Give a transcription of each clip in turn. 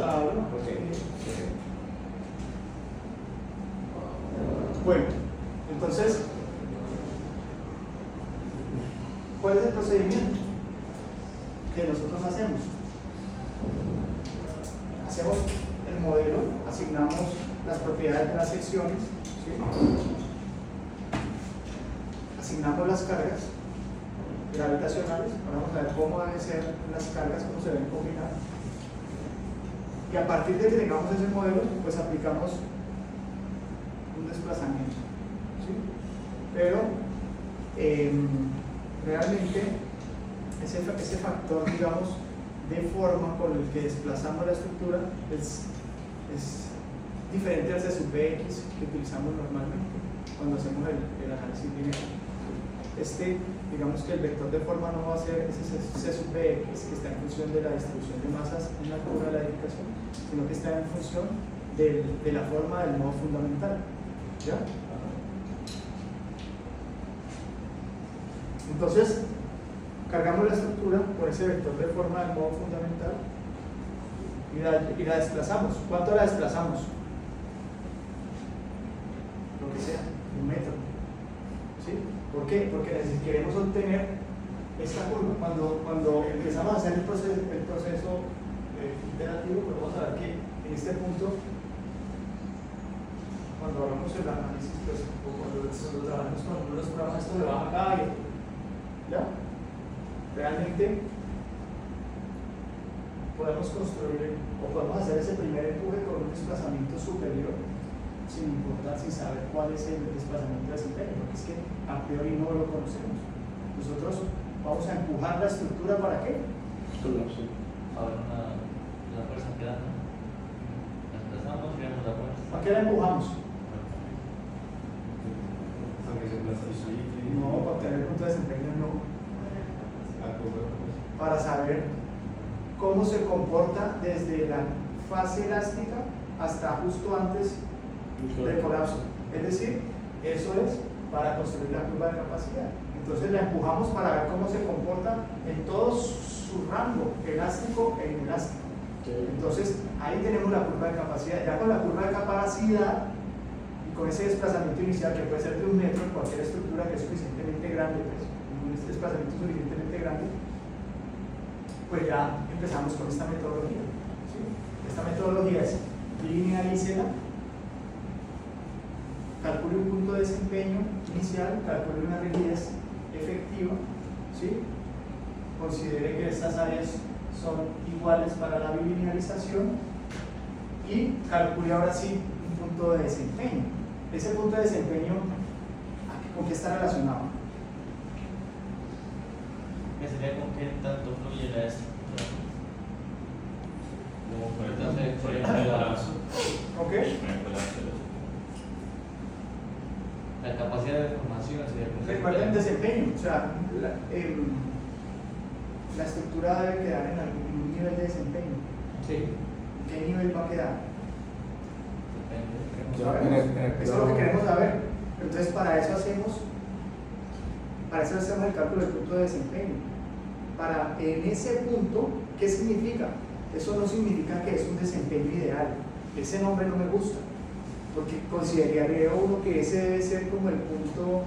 Claro, sí. Bueno, entonces, ¿cuál es el procedimiento que nosotros hacemos? Hacemos el modelo, asignamos las propiedades de las secciones, ¿sí? Asignamos las cargas gravitacionales, vamos a ver cómo deben ser las cargas, cómo se deben combinar, y a partir de que tengamos ese modelo, pues aplicamos un desplazamiento, ¿sí? Pero realmente ese factor, digamos, de forma con el que desplazamos la estructura es diferente al C sub Bx que utilizamos normalmente cuando hacemos el análisis lineal. Digamos que el vector de forma no va a ser ese C sub Bx que está en función de la distribución de masas en la curva de la edificación, sino que está en función de la forma del modo fundamental. ¿Ya? Entonces, cargamos la estructura por ese vector de forma del modo fundamental y la desplazamos. ¿Cuánto la desplazamos? Lo que sea, 1 metro. ¿Sí? ¿Por qué? Porque queremos obtener esta curva. Cuando empezamos a hacer el proceso iterativo, pues vamos a ver que en este punto, cuando hablamos del análisis, pues, cuando trabajamos con números programas, esto le baja acá y ¿ya? Realmente podemos construir o podemos hacer ese primer empuje con un desplazamiento superior sin importar, sin saber cuál es el desplazamiento de desempeño, porque es que a priori no lo conocemos. Nosotros vamos a empujar la estructura ¿para qué? A ver, la fuerza que da, ¿no? La desplazamos y vemos la fuerza. ¿Para qué la empujamos? No, para obtener el punto de desempeño no. Para saber cómo se comporta desde la fase elástica hasta justo antes del colapso. Es decir, eso es para construir la curva de capacidad. Entonces la empujamos para ver cómo se comporta en todo su rango elástico e inelástico. Entonces ahí tenemos la curva de capacidad. Ya con la curva de capacidad y con ese desplazamiento inicial que puede ser de 1 metro en cualquier estructura que es suficientemente grande, pues, un desplazamiento suficientemente grande, pues ya empezamos con esta metodología, ¿sí? Esta metodología es linealícela, calcule un punto de desempeño inicial, calcule una rigidez efectiva, ¿sí? Considere que estas áreas son iguales para la bilinealización y calcule ahora sí un punto de desempeño. Ese punto de desempeño, ¿con qué está relacionado? ¿Qué sería con qué tanto fluye la estructura? Como por el colapso. ¿Ok? La capacidad de formación sería con Recuerden desempeño, o sea, la estructura debe quedar en algún nivel de desempeño. Sí. ¿Qué nivel va a quedar? Depende. Eso es lo que queremos saber. Entonces, para eso hacemos el cálculo del punto de desempeño. En ese punto, ¿qué significa? Eso no significa que es un desempeño ideal. Ese nombre no me gusta, porque consideraría uno que ese debe ser como el punto,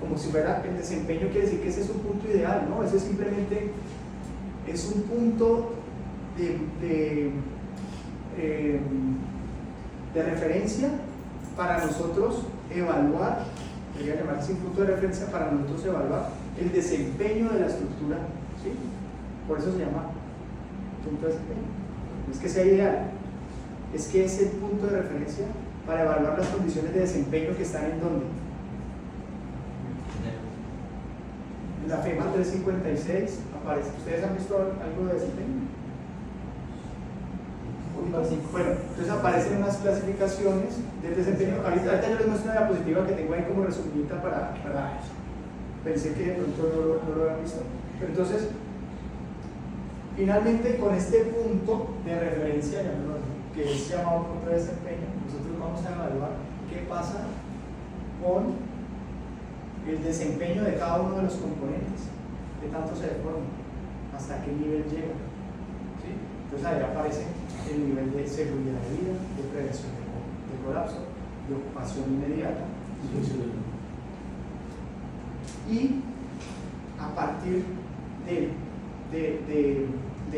como si fuera el desempeño, quiere decir que ese es un punto ideal, ¿no? Ese simplemente es un punto de referencia para nosotros evaluar, debería llamarse un punto de referencia para nosotros evaluar el desempeño de la estructura, ¿sí? Por eso se llama punto de desempeño. No es que sea ideal, es que es el punto de referencia para evaluar las condiciones de desempeño que están en ¿dónde? En la FEMA 356 aparece. ¿Ustedes han visto algo de desempeño? Bueno, entonces aparecen unas clasificaciones de desempeño. Ahorita yo les muestro una diapositiva que tengo ahí como resumidita para pensé que de pronto no lo habían visto. Pero entonces, finalmente con este punto de referencia, que es llamado punto de desempeño, nosotros vamos a evaluar qué pasa con el desempeño de cada uno de los componentes, qué tanto se deforma, hasta qué nivel llega, ¿sí? Entonces ahí aparece el nivel de seguridad de vida, de prevención de colapso, de ocupación inmediata. Y a partir de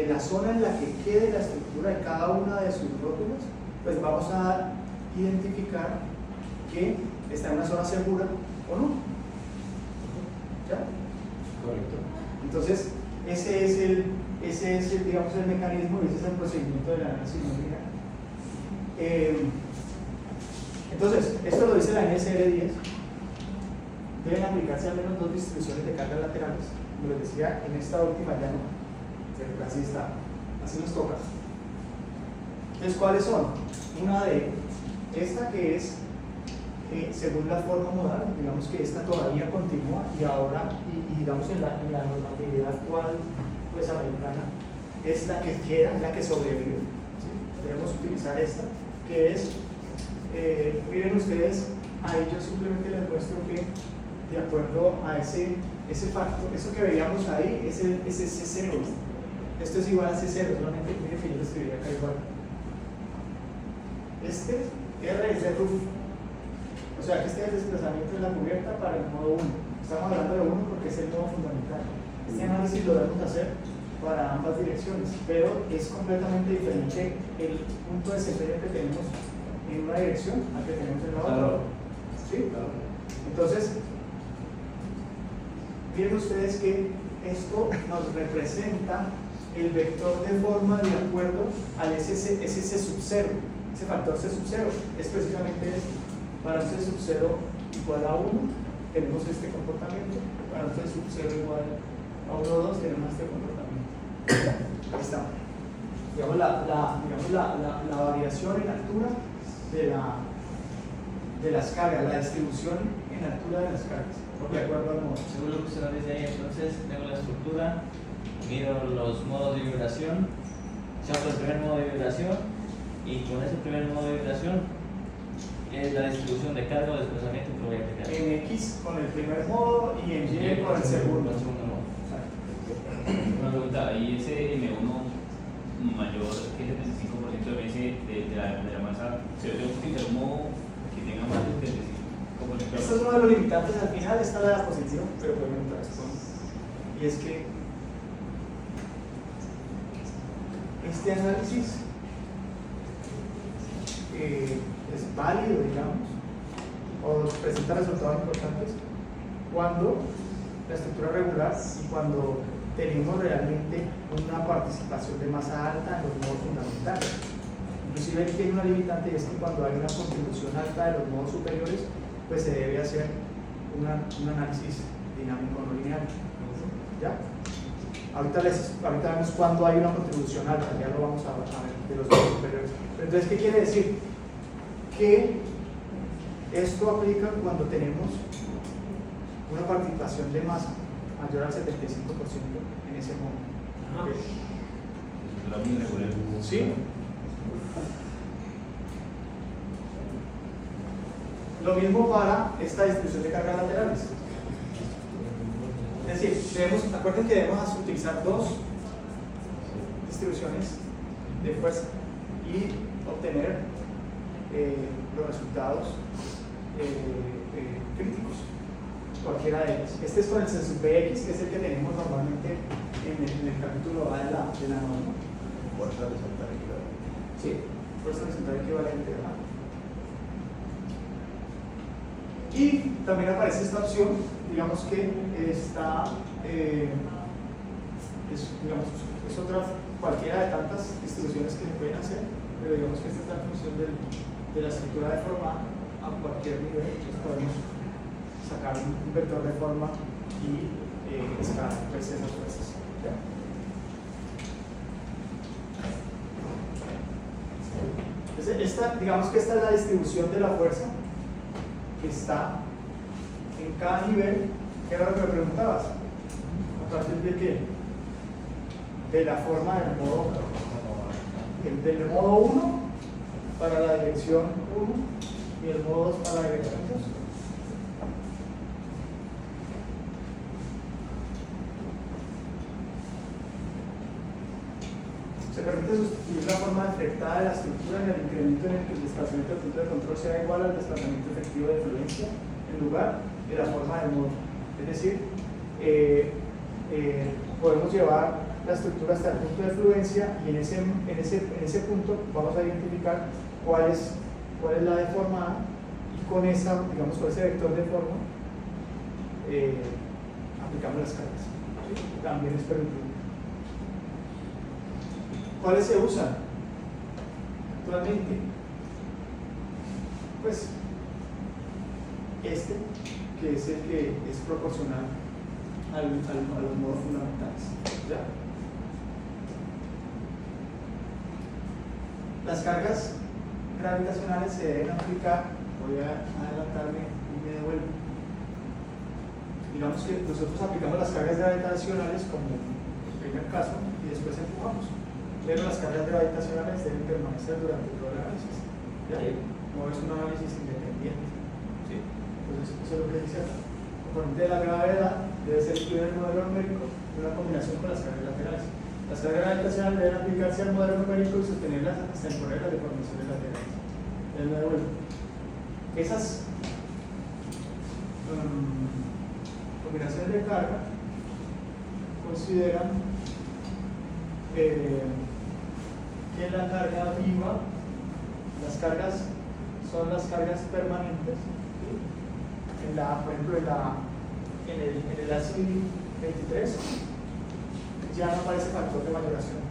la zona en la que quede la estructura de cada una de sus rótulas, pues vamos a identificar que está en una zona segura o no. ¿Ya? Correcto. Entonces, ese es el, digamos, el mecanismo, ese es el procedimiento del análisis no lineal. Entonces, esto lo dice la NSR 10. Deben aplicarse al menos 2 distribuciones de cargas laterales. Como les decía, en esta última ya no, pero así está, así nos toca. Entonces, ¿cuáles son? Una de esta que es según la forma modal, digamos que esta todavía continúa y ahora, y digamos en la normatividad actual pues americana, es la que queda, la que sobrevive. ¿Sí? Debemos utilizar esta, que es, miren ustedes, ahí yo simplemente les muestro que de acuerdo a ese factor, eso que veíamos ahí, es C0. Esto es igual a C0, solamente miren que yo lo escribí acá igual. Este R es de roof. O sea, que este es el desplazamiento de la cubierta para el modo 1. Estamos hablando de 1 porque es el modo fundamental. Este análisis lo debemos hacer para ambas direcciones, pero es completamente diferente el punto de desempeño que tenemos en una dirección al que tenemos en la otra. ¿Sí? Entonces, miren ustedes que esto nos representa el vector de forma de acuerdo al ese sub 0. Ese factor C sub 0 es precisamente este. Para un C sub 0 igual a 1 tenemos este comportamiento, para un C sub 0 igual a 1 o 2 tenemos este comportamiento. Ahí está. Digamos la variación en altura de las cargas, la distribución en altura de las cargas, de acuerdo al modo. Según lo que usted nos dice ahí, entonces tengo la estructura, mido los modos de vibración, saco el primer modo de vibración y con ese primer modo de vibración es la distribución de carga o desplazamiento que voy a aplicar. En X con el primer modo y en Y con el segundo. modo. Una pregunta, ¿y ese M1 mayor que el 75% de MS de la masa, se debe utilizar un modo que tenga más del 75%? Este es uno de los limitantes al final, esta es la posición, pero podemos entrar esto. Y es que este análisis es válido, digamos, o presenta resultados importantes cuando la estructura regular y cuando tenemos realmente una participación de masa alta en los modos fundamentales. Inclusive aquí tiene una limitante y es que cuando hay una contribución alta de los modos superiores, pues se debe hacer un análisis dinámico no lineal. ¿Ya? Ahorita vemos cuando hay una contribución alta, ya lo vamos a ver de los modos superiores. Pero entonces, ¿qué quiere decir? Que esto aplica cuando tenemos una participación de masa mayor al 75% en ese modo. ¿Okay? Es muy irregular. ¿Sí? Lo mismo para esta distribución de cargas laterales. Es decir, acuérdense que debemos utilizar 2 distribuciones de fuerza y obtener los resultados críticos, cualquiera de ellos. Este es con el C sub BX, que es el que tenemos normalmente en el capítulo A de la norma. Fuerza horizontal equivalente. Sí, fuerza horizontal equivalente, ¿verdad? Y también aparece esta opción, digamos que está, es otra, cualquiera de tantas distribuciones que se pueden hacer, pero digamos que esta está en función de la estructura deformada a cualquier nivel, entonces podemos sacar un vector de forma y escalar pues, esas fuerzas. ¿Ya? Entonces, digamos que esta es la distribución de la fuerza que está en cada nivel. ¿Qué era lo que me preguntabas? ¿A partir de qué? De la forma del modo 1 para la dirección 1 y el modo 2 para la dirección 2. Se permite forma afectada de la estructura en el incremento en el que el desplazamiento del punto de control sea igual al desplazamiento efectivo de fluencia en lugar de la forma del módulo. Es decir, podemos llevar la estructura hasta el punto de fluencia y en ese punto vamos a identificar cuál es la deformada y con esa, digamos, con ese vector de forma aplicamos las cargas. ¿Sí? También es permitido. ¿Cuáles se usan actualmente? Pues este, que es el que es proporcional a los modos fundamentales. ¿Ya? Las cargas gravitacionales se deben aplicar. Voy a adelantarme y me devuelvo. Digamos que nosotros aplicamos las cargas gravitacionales como el primer caso y después empujamos. Pero las cargas gravitacionales deben permanecer durante todo el análisis. ¿Ya? No es un análisis independiente. ¿Sí? Entonces, eso es lo que dice acá. El componente de la gravedad debe ser incluido en el modelo numérico en una combinación con las cargas laterales. Las cargas gravitacionales deben aplicarse al modelo numérico y sostenerlas hasta imponer las deformaciones laterales. Ya me devuelvo. Esas combinaciones de carga consideran que la carga viva, las cargas son las cargas permanentes. ¿Sí? Por ejemplo, en el ACI 23 ya no aparece factor de mayoración.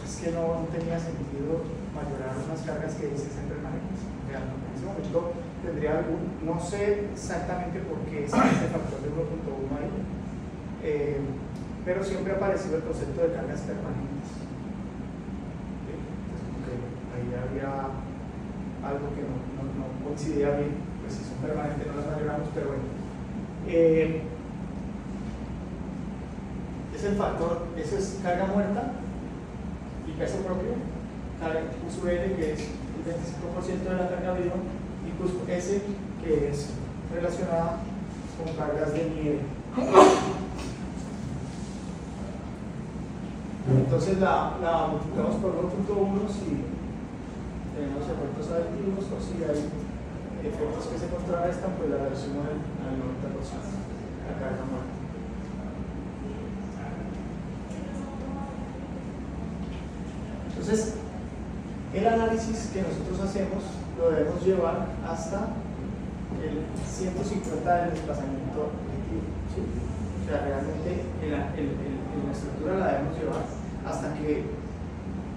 Es que no tenía sentido mayorar unas cargas que dicen ser permanentes. En ese momento tendría no sé exactamente por qué está ese factor de 1.1 ahí, pero siempre ha aparecido el concepto de cargas permanentes. Entonces, ahí había algo que no coincidía bien, pues si son permanentes no las mayoramos, pero bueno. Es el factor, eso es carga muerta y peso propio, Q sub L, que es el 25% de la carga viva, y Q sub S, que es relacionada con cargas de nieve. Entonces la multiplicamos por 1.1 si tenemos efectos aditivos o si hay efectos que se contrarrestan, pues la reducimos al 90% la carga muerta. Entonces, el análisis que nosotros hacemos lo debemos llevar hasta el 150 del desplazamiento objetivo. ¿Sí? O sea, realmente la estructura la debemos llevar hasta que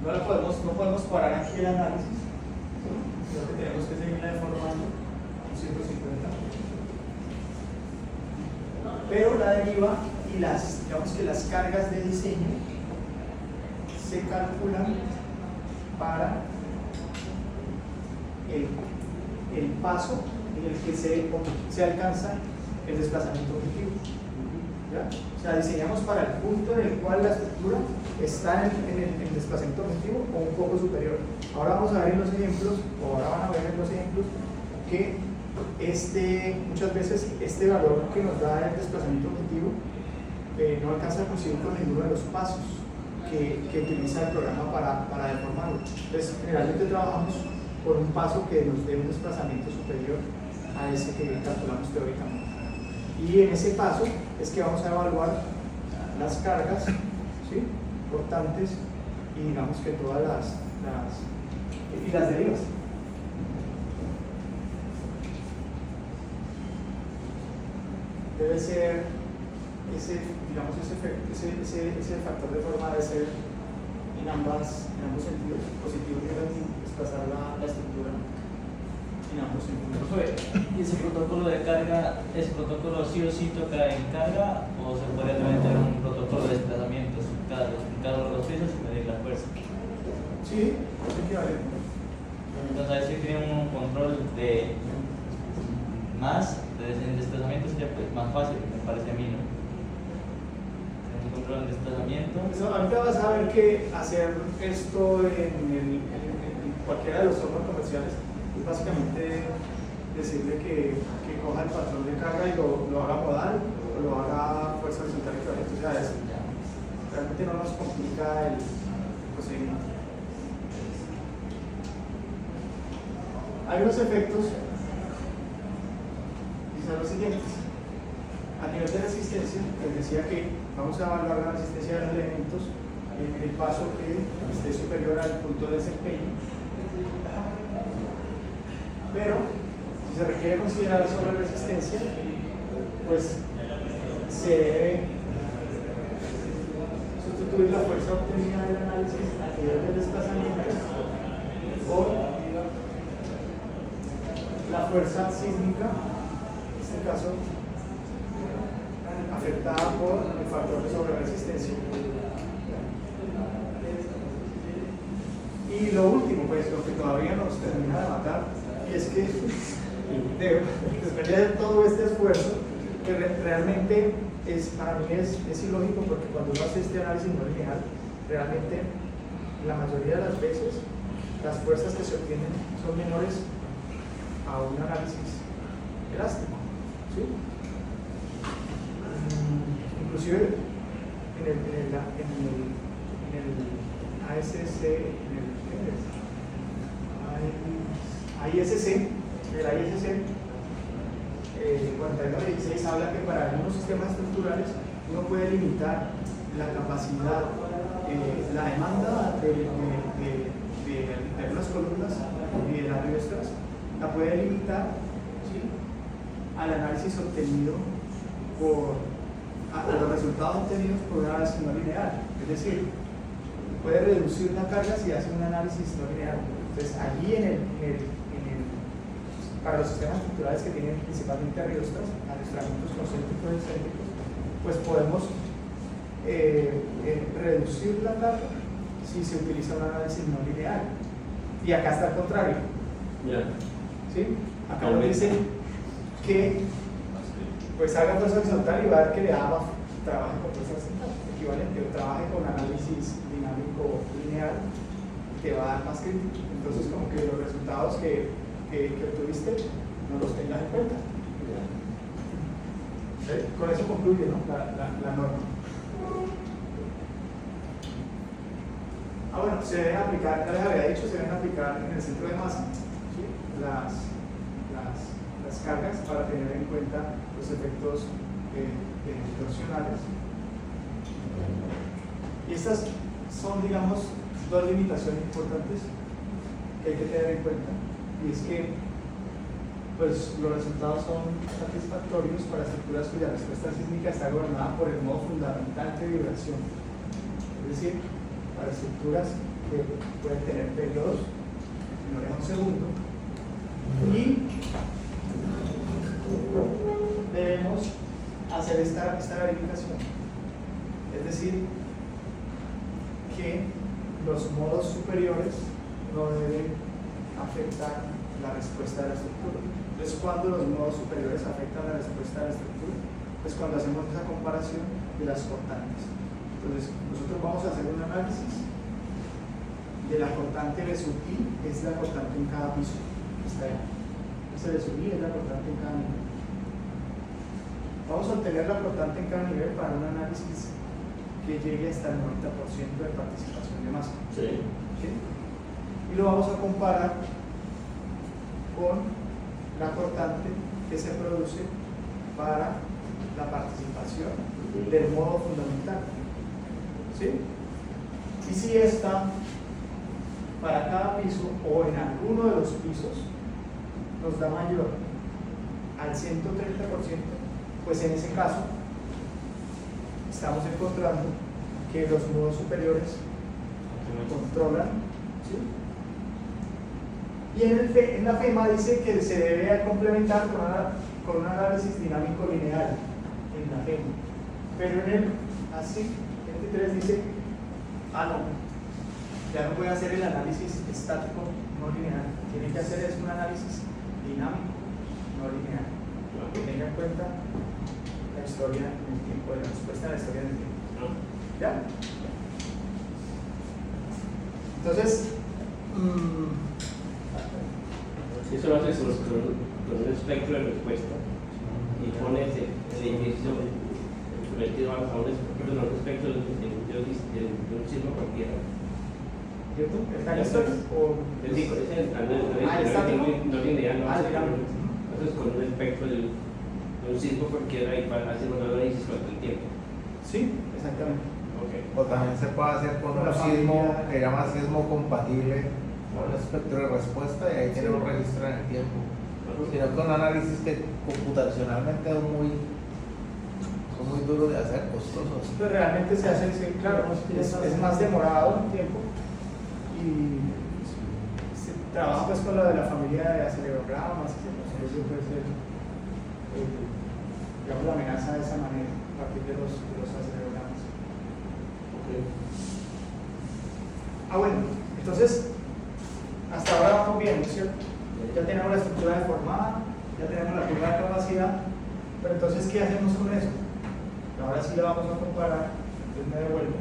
no podemos parar aquí el análisis, ¿sí? Sino que tenemos que seguirla deformando a 150. Pero la deriva y digamos que las cargas de diseño se calculan para el paso en el que se alcanza el desplazamiento objetivo. ¿Ya? O sea, diseñamos para el punto en el cual la estructura está en el desplazamiento objetivo o un poco superior. Ahora vamos a ver en los ejemplos, o ahora van a ver en los ejemplos, que muchas veces este valor que nos da el desplazamiento objetivo no alcanza a coincidir con ninguno de los pasos que utiliza el programa para deformarlo. Entonces, generalmente trabajamos por un paso que nos dé un desplazamiento superior a ese que calculamos teóricamente. Y en ese paso es que vamos a evaluar las cargas, ¿sí? Portantes y digamos que todas las derivas. Debe ser ese factor de forma debe ser en ambos sentidos, positivo y negativo, desplazar la estructura en ambos sentidos. ¿Y ese protocolo de carga, ese protocolo sí o sí toca en carga o se puede también tener un protocolo de desplazamientos cada los pisos y medir la fuerza? Sí, efectivamente. Entonces ahí sí tiene un control de más en desplazamiento sería pues más fácil, me parece a mí, ¿no? Un control de desplazamiento. Pues ahorita vas a ver que hacer esto en cualquiera de los software comerciales es básicamente decirle que coja el patrón de carga y lo haga modal o lo haga fuerza horizontal equivalente. O sea, realmente no nos complica el procedimiento. Hay unos efectos y son los siguientes. A nivel de resistencia, les decía que vamos a evaluar la resistencia de los elementos en el paso que esté superior al punto de desempeño. Pero, si se requiere considerar sobre resistencia, pues se debe sustituir la fuerza obtenida del análisis a nivel del desplazamiento por la fuerza sísmica, en este caso afectada por el factor de sobreresistencia. Y lo último, pues lo que todavía nos termina de matar, es que después de todo este esfuerzo, que realmente para mí es ilógico, porque cuando uno hace este análisis no lineal, realmente la mayoría de las veces las fuerzas que se obtienen son menores a un análisis elástico, ¿sí? Inclusive en el ASC, el ISC 4116 habla que para algunos sistemas estructurales uno puede limitar la capacidad, la demanda de algunas columnas y de las riestras, la puede limitar, ¿sí?, al análisis obtenido a los resultados obtenidos por un análisis no lineal. Es decir, puede reducir la carga si hace un análisis no lineal. Entonces, allí para los sistemas estructurales que tienen principalmente riestras, arrastramientos concéntricos y excéntricos, pues podemos reducir la carga si se utiliza un análisis no lineal. Y acá está al contrario. ¿Sí? Acá nos dice que pues haga fuerza horizontal y va a ver que le da más trabajo con fuerza horizontal, equivalente, o trabaje con análisis dinámico lineal, te va a dar más crítico. Entonces, como que los resultados que obtuviste no los tengas en cuenta. ¿Sí? Con eso concluye, ¿no?, la norma. Bueno, se deben aplicar, ya les había dicho, se deben aplicar en el centro de masa, ¿sí?, las cargas para tener en cuenta los efectos torsionales. Y estas son, digamos, dos limitaciones importantes que hay que tener en cuenta, y es que pues, los resultados son satisfactorios para estructuras cuya respuesta sísmica está gobernada por el modo fundamental de vibración, es decir, para estructuras que pueden tener periodos menores a un segundo, y debemos hacer esta verificación, es decir, que los modos superiores no deben afectar la respuesta de la estructura. Entonces, cuando los modos superiores afectan la respuesta de la estructura, pues cuando hacemos esa comparación de las cortantes. Entonces, nosotros vamos a hacer un análisis de la cortante B sub I, que es la cortante en cada piso. Está ahí. Ese B sub I es la cortante en cada nivel. Vamos a obtener la cortante en cada nivel para un análisis que llegue hasta el 90% de participación de masa. Sí. ¿Sí? Y lo vamos a comparar con la cortante que se produce para la participación del modo fundamental. ¿Sí? Y si esta, para cada piso o en alguno de los pisos, nos da mayor al 130%, pues en ese caso estamos encontrando que los modos superiores controlan, ¿sí? Y en la FEMA dice que se debe complementar con un análisis dinámico lineal en la FEMA, pero en el así 23 dice, no, ya no puede hacer el análisis estático no lineal, tiene que hacer un análisis dinámico no lineal, que tenga en cuenta la historia en el tiempo, la respuesta a la historia en el tiempo. ¿Ya? Entonces, Eso lo haces con un espectro de respuesta y pones el edificio sometido a un espectro de un sismo cualquiera. ¿cierto? ¿El time story? O Es decir, es el estático. no lineal, no hace digamos. entonces con un espectro de un sismo cualquiera ahí para hacer un análisis con el tiempo. Sí, exactamente. Okay. O también se puede hacer con Con un la sismo familia. que llama sismo compatible con un espectro de respuesta y ahí tiene un registro en el tiempo. Sino con análisis que computacionalmente son muy duros de hacer, costosos. Pues realmente se hace, sí, claro, es más demorado en tiempo y se trabaja pues con lo de la familia de acelerogramas, que eso puede ser, digamos, la amenaza de esa manera, a partir de los acelerogramas. Bueno, entonces, hasta ahora vamos bien, ¿no es cierto? Ya tenemos la estructura deformada, ya tenemos la curva de capacidad, pero entonces, ¿qué hacemos con eso? Ahora sí la vamos a comparar, entonces me devuelvo.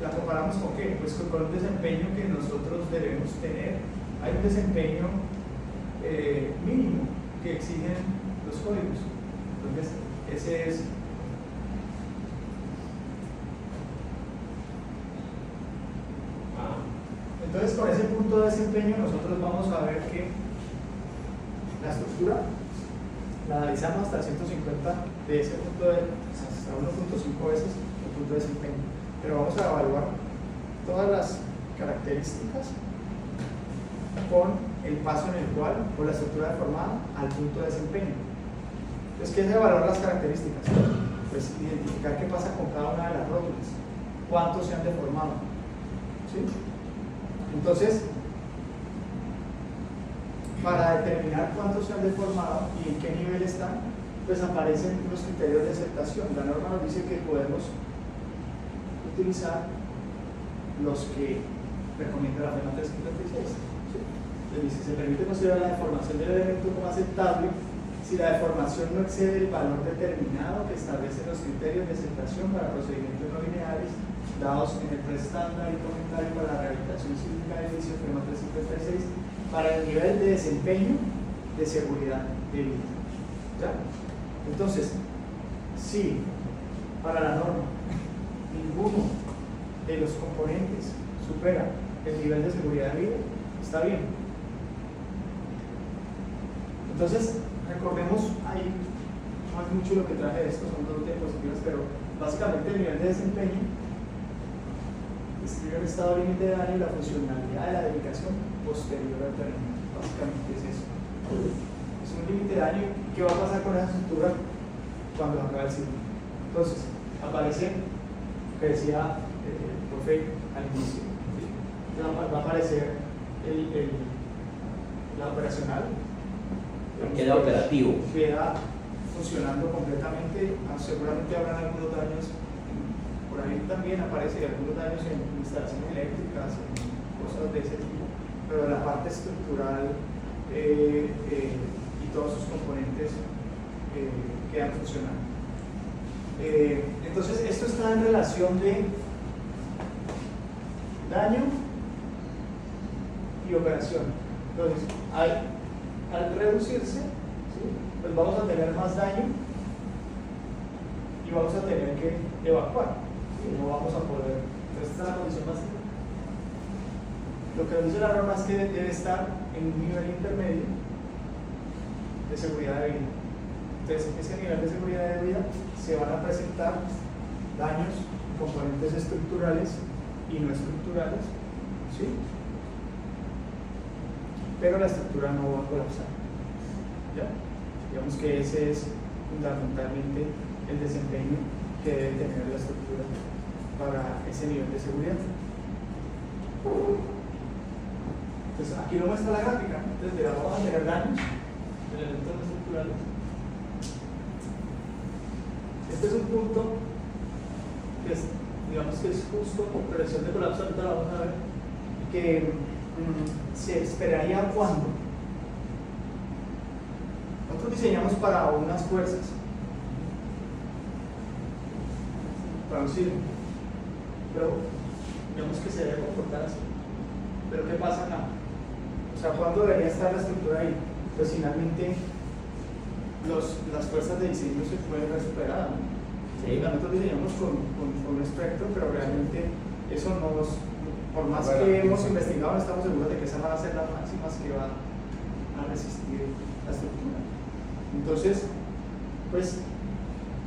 ¿La comparamos con qué? Pues con el desempeño que nosotros debemos tener. Hay un desempeño mínimo que exigen los códigos. Entonces, ese es entonces, con ese punto de desempeño nosotros vamos a ver que la estructura la analizamos hasta el 150 de ese punto hasta 1.5 veces el punto de desempeño, pero vamos a evaluar todas las características con el paso en el cual, por la estructura deformada, al punto de desempeño. Entonces, ¿qué es evaluar las características? Pues identificar qué pasa con cada una de las rótulas, cuántos se han deformado, ¿sí? Entonces, para determinar cuántos se han deformado y en qué nivel están, pues aparecen los criterios de aceptación. La norma nos dice que podemos utilizar los que recomienda la FEMA 356. ¿Sí? Dice, se permite considerar la deformación del elemento como aceptable si la deformación no excede el valor determinado que establecen los criterios de aceptación para procedimientos no lineales dados en el preestándar y comentario para la rehabilitación sísmica del edificio FEMA 356 para el nivel de desempeño de seguridad de vida. ¿Ya? Entonces, si para la norma ninguno de los componentes supera el nivel de seguridad de vida, está bien. Entonces, recordemos, ahí no es mucho lo que traje de esto, son dos diapositivas, pero básicamente el nivel de desempeño describe el estado límite de daño y la funcionalidad de la dedicación posterior al terreno. Básicamente es eso. Es un límite de daño. ¿Qué va a pasar con esa estructura cuando acabe el ciclo? Entonces, aparece, que decía el profe al inicio, ¿sí? Va a aparecer la operacional. Queda operativo. Queda funcionando completamente. Seguramente habrán algunos daños. Por ahí también aparecen algunos daños en instalaciones eléctricas, en cosas de ese tipo, pero la parte estructural y todos sus componentes quedan funcionando. Entonces, esto está en relación de daño y operación. Entonces, al reducirse, ¿sí? Pues vamos a tener más daño y vamos a tener que evacuar. Y no vamos a poder. Entonces, esta es la condición básica. Lo que nos dice la norma es que debe estar en un nivel intermedio de seguridad de vida. Entonces, ese nivel de seguridad de vida se van a presentar daños, componentes estructurales y no estructurales, ¿sí? Pero la estructura no va a colapsar. ¿Ya? Digamos que ese es fundamentalmente el desempeño que debe tener la estructura para ese nivel de seguridad. Entonces, aquí lo muestra la gráfica, ¿no? Entonces, vamos a tener daños en elementos estructurales. Este es un punto que es, digamos que es justo con prevención de colapso, ahorita lo vamos a ver, que se esperaría cuando nosotros diseñamos para unas fuerzas, para un sismo, pero digamos que se debe comportar así. Pero ¿qué pasa acá? O sea, ¿cuándo debería estar la estructura ahí? Pues finalmente las fuerzas de diseño se pueden ver superadas, ¿no? Sí. Nosotros diseñamos con un espectro, pero realmente eso por más Bueno, que hemos sí. investigado, no estamos seguros de que esas van a ser las máximas que van a resistir la estructura. Entonces, pues,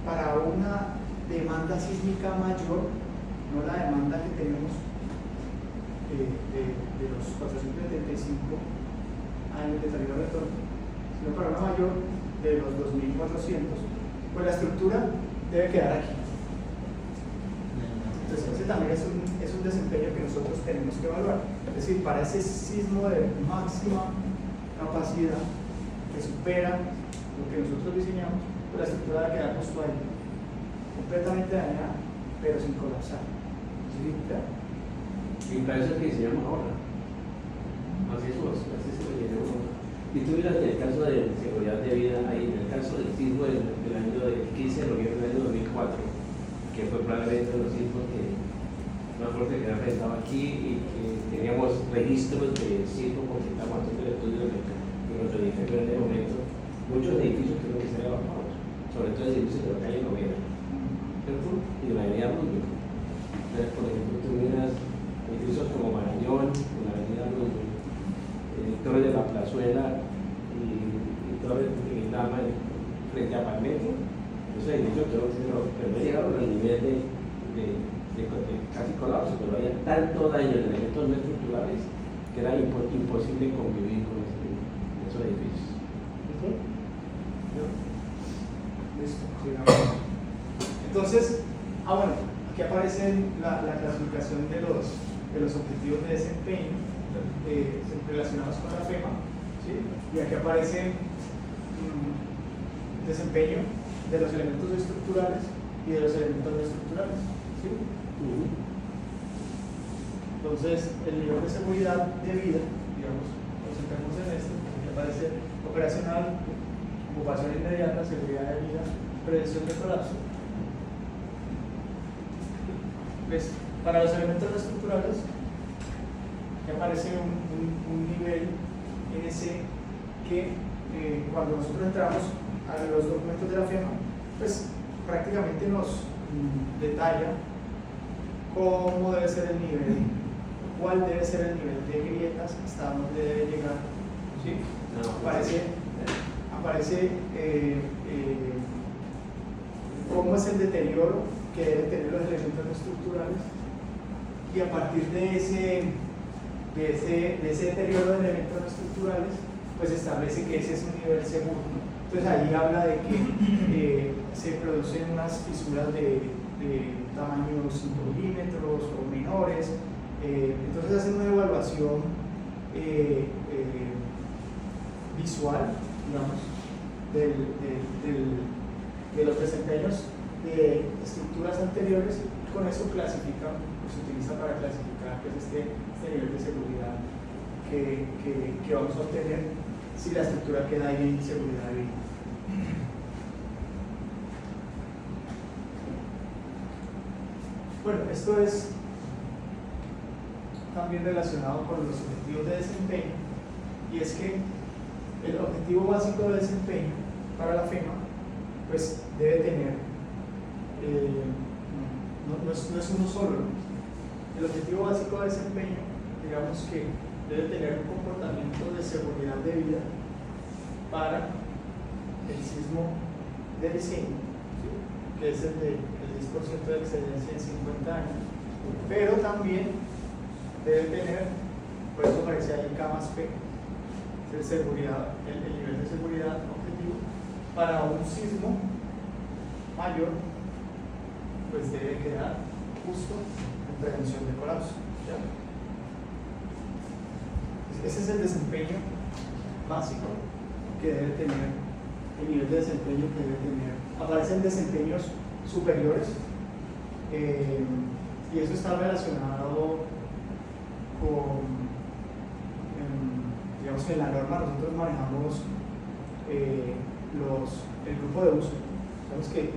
para una demanda sísmica mayor, no la demanda que tenemos de los 475 años de salida de retorno, sino para una mayor de los 2400, pues la estructura debe quedar aquí. Entonces, ese también es un desempeño que nosotros tenemos que evaluar. Es decir, para ese sismo de máxima capacidad que supera lo que nosotros diseñamos, pues la estructura debe quedar justo ahí, completamente dañada, pero sin colapsar. ¿Sí? ¿Ya? Y para eso es que diseñamos ahora. Así es lo diseñamos ahora. Y tú miras en el caso de seguridad de vida, ahí en el caso del sismo del año 15 de noviembre del año 2004, que fue probablemente uno de los sismos más fuertes que ha presentado aquí y que teníamos registros de sismos porque estamos haciendo el estudio de nuestro edificio en este momento, muchos edificios tuvieron que ser evacuados, sobre todo edificios de la calle Novena, ¿cierto? Y de la avenida Roosevelt. Entonces, por ejemplo, tú miras edificios como Marañón, en la avenida Roosevelt, Torres de la Plazuela y Torres de Guindama frente a Palmetto, esos edificios pero no llegaron al nivel de casi colapso, pero había tanto daño en elementos no estructurales que era imposible convivir con esos edificios. Listo, sigamos. Entonces, bueno, aquí aparece la clasificación de los objetivos de desempeño relacionados con la FEMA, ¿sí? Y aquí aparece desempeño de los elementos estructurales y de los elementos no estructurales, ¿sí? Entonces, el nivel de seguridad de vida, digamos, concentramos en esto, aquí aparece operacional, ocupación inmediata, seguridad de vida, prevención de colapso. ¿Ves? Para los elementos no estructurales, que aparece un nivel ese que cuando nosotros entramos a los documentos de la FEMA, pues prácticamente nos detalla cómo debe ser el nivel, cuál debe ser el nivel de grietas, hasta dónde debe llegar. ¿Sí? Aparece cómo es el deterioro que deben tener los elementos no estructurales, y a partir de ese deterioro de elementos no estructurales, pues establece que ese es un nivel seguro, ¿no? Entonces ahí habla de que se producen unas fisuras de tamaño 5 milímetros o menores. Entonces hacen una evaluación visual, digamos, de los desempeños de estructuras anteriores, y con eso clasifica, pues se utiliza para clasificar pues, este nivel de seguridad que vamos a obtener si la estructura queda ahí en seguridad de vida. Bueno, esto es también relacionado con los objetivos de desempeño, y es que el objetivo básico de desempeño para la FEMA pues debe tener, no es uno solo, ¿no? El objetivo básico de desempeño, digamos que debe tener un comportamiento de seguridad de vida para el sismo de diseño, ¿sí? Que es el del 10% de excedencia en 50 años, pero también debe tener, por eso aparece ahí K más P, el nivel de seguridad objetivo. Para un sismo mayor, pues debe quedar justo en prevención de colapso, ¿ya? Ese es el desempeño básico que debe tener, el nivel de desempeño que debe tener. Aparecen desempeños superiores, y eso está relacionado con, digamos que en la norma nosotros manejamos el grupo de uso. Sabemos que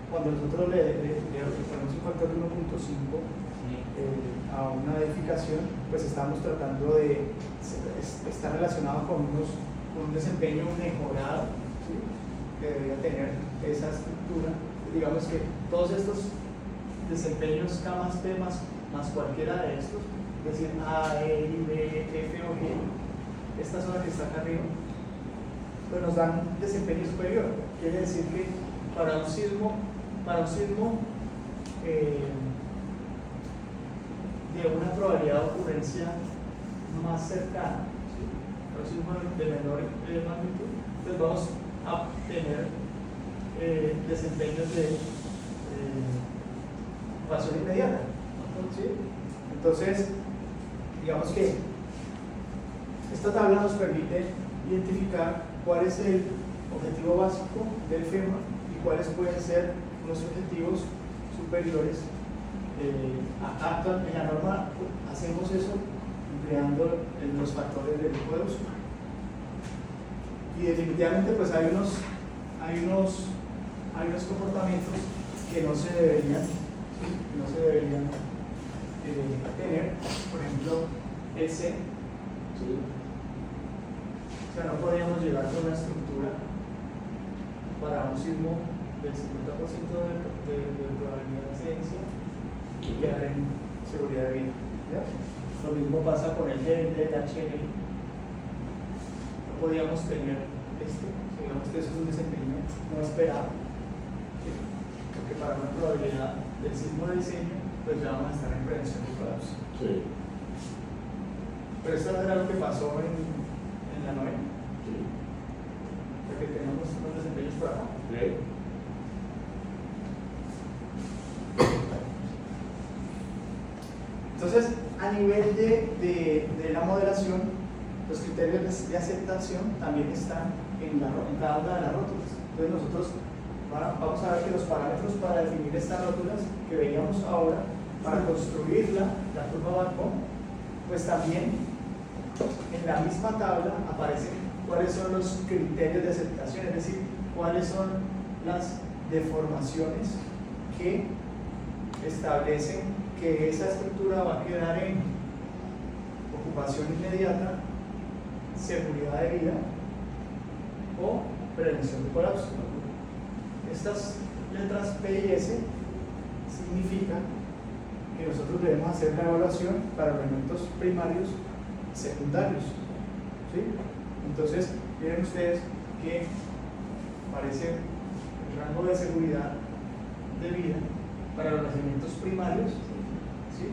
cuando nosotros le ponemos un factor de 1.5 a una edificación, pues estamos tratando de estar relacionado con un desempeño mejorado, ¿sí? Que debería tener esa estructura digamos que todos estos desempeños K más P más cualquiera de estos, es decir, A, E, I, B, F o G, esta zona que está acá arriba, pues nos dan desempeño superior. Quiere decir que para un sismo de una probabilidad de ocurrencia más cercana, ¿sí? Para un sismo de menor magnitud, pues vamos a tener desempeños de ocupación inmediata, ¿sí? Entonces, digamos que esta tabla nos permite identificar cuál es el objetivo básico del FEMA y cuáles pueden ser los objetivos superiores. En la norma hacemos eso empleando los factores del grupo de uso. Y definitivamente pues hay unos comportamientos que no se deberían, ¿sí? Que no se deberían tener, por ejemplo el C, ¿sí? O sea, no podríamos llegar con una estructura para un sismo del 50% de probabilidad de incidencia y quedar en seguridad de vida, ¿ya? Lo mismo pasa con el G, el HL. No podíamos tener esto, digamos que eso es un desempeño no esperado, ¿sí? Porque para una probabilidad del sismo de diseño, pues ya vamos a estar en prevención de colapso. Sí. Pero esto era lo que pasó en la novena. Sí. Porque tenemos unos desempeños por acá. Sí. Entonces, a nivel de la modelación, los criterios de aceptación también están en cada una de las rótulas. Entonces, nosotros vamos a ver que los parámetros para definir estas rótulas que veíamos ahora, para construir la curva Markov, pues también en la misma tabla aparecen cuáles son los criterios de aceptación, es decir, cuáles son las deformaciones que establecen que esa estructura va a quedar en ocupación inmediata, seguridad de vida o prevención de colapso. Estas letras P y S significan que nosotros debemos hacer la evaluación para elementos primarios y secundarios, ¿sí? Entonces, miren ustedes que aparece el rango de seguridad de vida para los elementos primarios, ¿sí?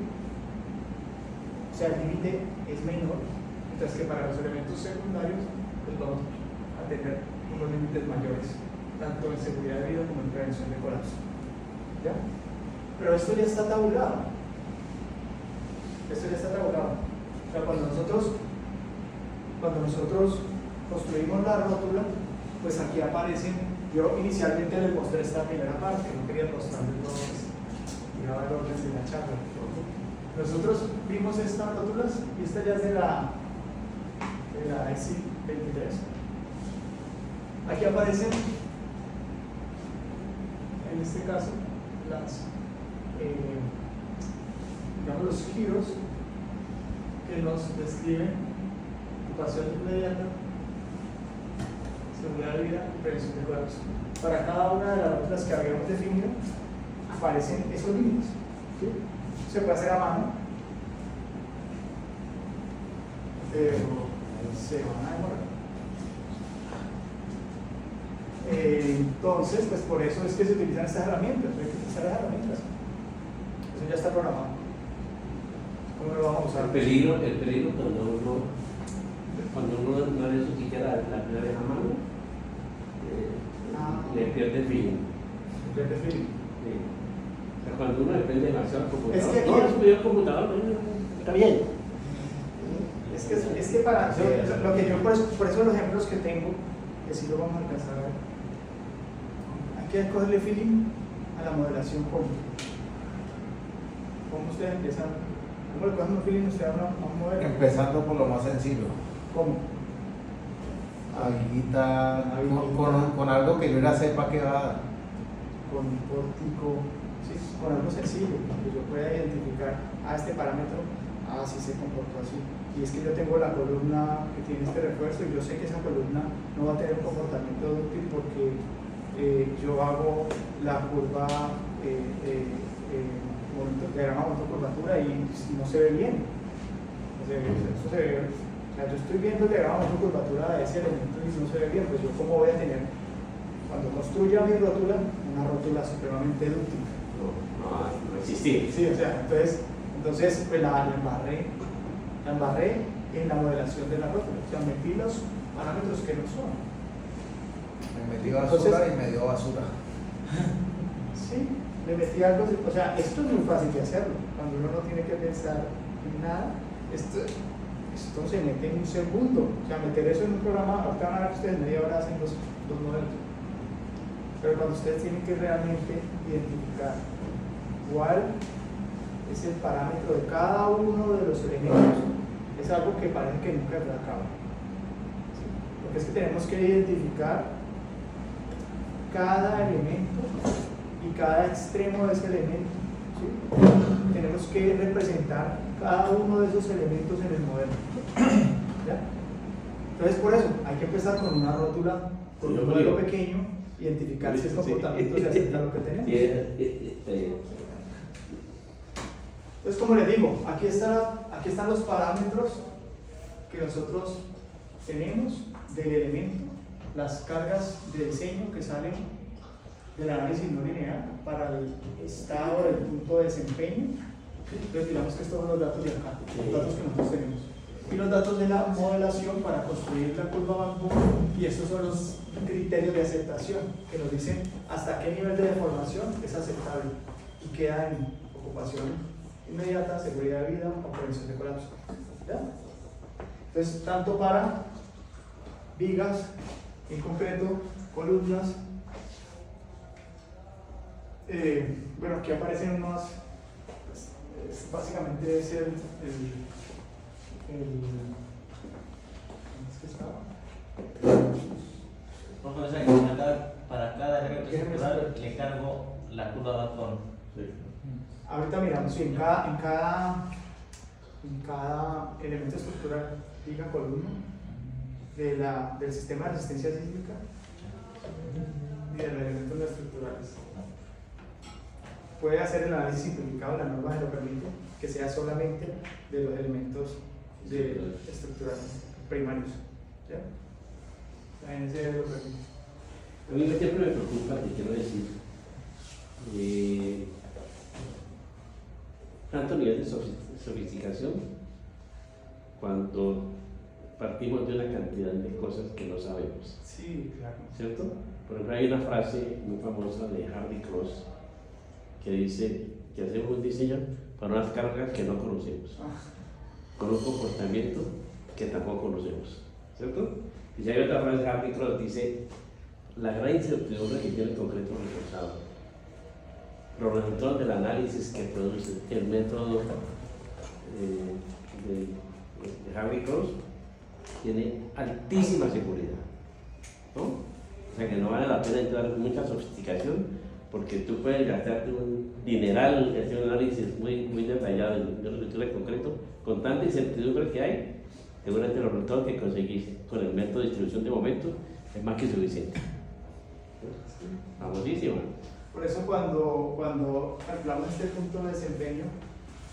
O sea, el límite es menor, mientras que para los elementos secundarios pues vamos a tener unos límites mayores, tanto en seguridad de vida como en prevención de colapso, ¿ya? Pero esto ya está tabulado. Esto ya está tabulado. O sea, cuando nosotros construimos la rótula, pues aquí aparecen. Yo inicialmente les mostré esta primera parte, no quería mostrarles todo esto. Iba a dar orden de la charla. Nosotros vimos estas rótulas y esta ya es de la EXI 23. Aquí aparecen, en este caso, digamos los giros que nos describen ocupación inmediata, seguridad de vida y prevención de colapso. Para cada una de las rótulas que habíamos definido aparecen esos límites, ¿sí? Se puede hacer a mano, pero se van a demorar. Entonces, pues por eso es que se utilizan estas herramientas, hay que utilizar las herramientas. Eso ya está programado. ¿Cómo lo vamos a usar? El peligro cuando uno no le sustituye la primera vez a mano, le pierde el feeling. Pierde feeling. Sí. O sea, cuando uno depende demasiado del computador, Es que aquí- no, estudió el computador, está bien. Es que para lo que yo por eso los ejemplos que tengo, que sí lo vamos a alcanzar a ver. Hay que cogerle feeling a la modelación ¿cómo ustedes empiezan? ¿Cómo le cogen un feeling ustedes a un modelo? Empezando por lo más sencillo. ¿Cómo? Habilita con algo que yo ya sepa que va a dar. Con un pórtico, sí, con algo sencillo, que yo pueda identificar a este parámetro, si se comportó así. Y es que yo tengo la columna que tiene este refuerzo y yo sé que esa columna no va a tener un comportamiento útil porque yo hago la curva diagrama curvatura y no se ve bien. No se ve, eso se ve, o sea, yo estoy viendo el diagrama curvatura de ese elemento y no se ve bien, pues yo cómo voy a tener, cuando construya mi rótula, una rótula supremamente dúctil. No existía. Sí, o sea, entonces pues la embarré en la modelación de la rótula, o sea, metí los parámetros que no son. Me metí basura y me dio basura. Sí, le metí algo, o sea, esto es muy fácil de hacerlo, cuando uno no tiene que pensar en nada, esto se mete en un segundo, o sea, meter eso en un programa, ahorita van a ver que ustedes media hora hacen los modelos, pero cuando ustedes tienen que realmente identificar cuál es el parámetro de cada uno de los elementos, es algo que parece que nunca se acaba. ¿Sí? Porque es que tenemos que identificar cada elemento y cada extremo de ese elemento. ¿Sí? Tenemos que representar cada uno de esos elementos en el modelo. ¿Ya? Entonces, por eso, hay que empezar con una rótula, con un modelo pequeño, identificar si el comportamiento se acerca a lo que tenemos. Entonces, como les digo, aquí están los parámetros que nosotros tenemos del elemento, las cargas de diseño que salen del análisis no lineal para el estado del punto de desempeño. Entonces, digamos que estos son los datos de acá, los datos que nosotros tenemos. Y los datos de la modelación para construir la curva Van Boom, y estos son los criterios de aceptación que nos dicen hasta qué nivel de deformación es aceptable y queda en ocupación inmediata, seguridad de vida o prevención de colapso. ¿Ya? Entonces, tanto para vigas, en concreto, columnas, bueno, aquí aparecen unos, pues, básicamente es ¿cómo es que estaba? Para cada elemento estructural le cargo la curva Van. Ahorita miramos si en cada elemento estructural, viga, columna, del sistema de resistencia sísmica y de los elementos no estructurales. Puede hacer el análisis simplificado, la norma lo permite, que sea solamente de los elementos estructurales primarios. ¿Ya? La NC lo permite. A mí siempre me preocupa, te quiero decir, tanto nivel de sofisticación cuando partimos de una cantidad de cosas que no sabemos. Sí, claro. ¿Cierto? Por ejemplo, hay una frase muy famosa de Hardy Cross que dice que hacemos un diseño para unas cargas que no conocemos, con un comportamiento que tampoco conocemos. ¿Cierto? Y hay otra frase de Hardy Cross que dice: la gran incertidumbre que tiene el concreto reforzado, los resultados del análisis que produce el método de Hardy Cross tiene altísima seguridad, ¿no? O sea que no vale la pena entrar en mucha sofisticación, porque tú puedes gastarte un dineral en hacer un análisis muy detallado de una estructura en concreto, con tanta incertidumbre que hay, seguramente los resultados que conseguís con el método de distribución de momentos es más que suficiente. Famosísima. Por eso cuando calculamos este punto de desempeño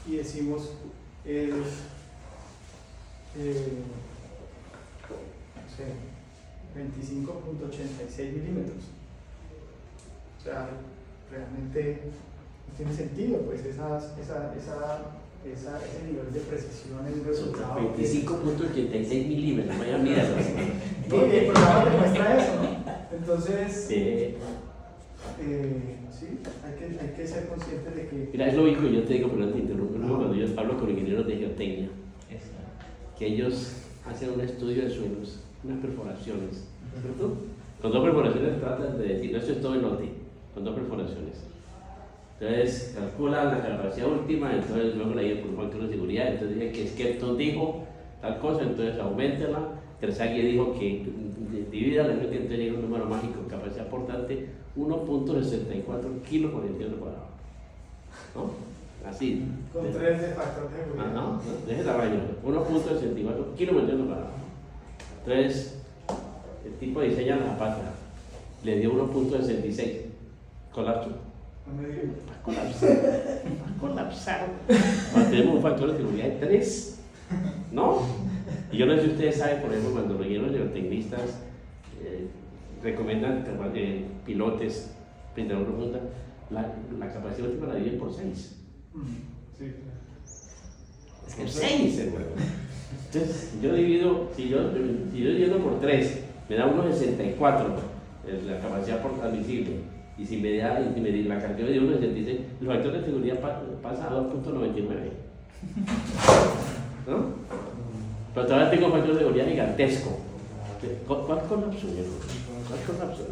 y decimos no sé, 25.86 milímetros, o sea, realmente no tiene sentido, pues ese nivel de precisión es un resultado 25.86 milímetros, vaya mierda. no, y el programa te muestra eso, ¿no? Entonces Sí. Sí, hay que ser conscientes de que... Mira, es lo mismo que yo te digo, pero no te interrumpo, cuando yo hablo con ingenieros de geotecnia, que ellos hacen un estudio de suelos, unas perforaciones, ¿cierto? Con dos perforaciones tratan de decir, esto es todo el lote, con dos perforaciones. Entonces calculan la capacidad última, entonces luego le dicen por factor de seguridad, entonces dicen que Skepton dijo tal cosa, entonces auméntela. Terzaghi dijo que divida la gente, entonces llega un número mágico, capacidad portante 1.64 kilos por centímetro cuadrado, ¿no? Así. Con 3 de factor de seguridad. ¿no? De ese tamaño, 1.64 kilos por centímetro cuadrado. Entonces, el tipo diseña la pata le dio 1.66. Colapso. No me digas. Va a colapsar. Va a colapsar. Ahora tenemos un factor de seguridad de 3. ¿No? Y yo no sé si ustedes saben, por ejemplo, cuando los ingenieros geotecnistas recomiendan pilotes, pensador profunda, la capacidad última la dividen por 6. Sí. Es que 6, hermano. Entonces, yo divido, si yo divido por 3, me da 1.64 la capacidad admisible. Y si me da la cantidad de 1.66, el factor de seguridad pasa a 2.99. ¿No? Pero todavía tengo un factor de seguridad gigantesco. ¿Cuál colapso? ¿Cuál colapso?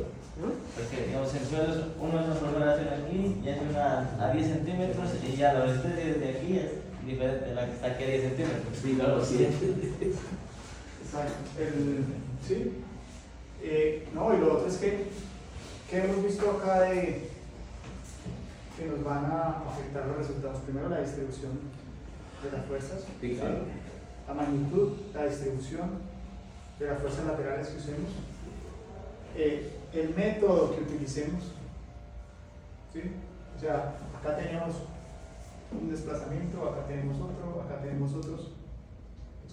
¿No? Porque digamos, el suelo es uno de los hacer aquí y hay una a 10 centímetros y ya lo ves desde aquí es diferente de la que está aquí a 10 centímetros. Sí, claro, sí. Exacto. Sí. No, y lo otro es que hemos visto acá que nos van a afectar los resultados. Primero, la distribución de las fuerzas. Sí, claro. La magnitud, la distribución de las fuerzas laterales que usemos. El método que utilicemos. ¿Sí? O sea, acá teníamos un desplazamiento, acá tenemos otro, acá tenemos otros.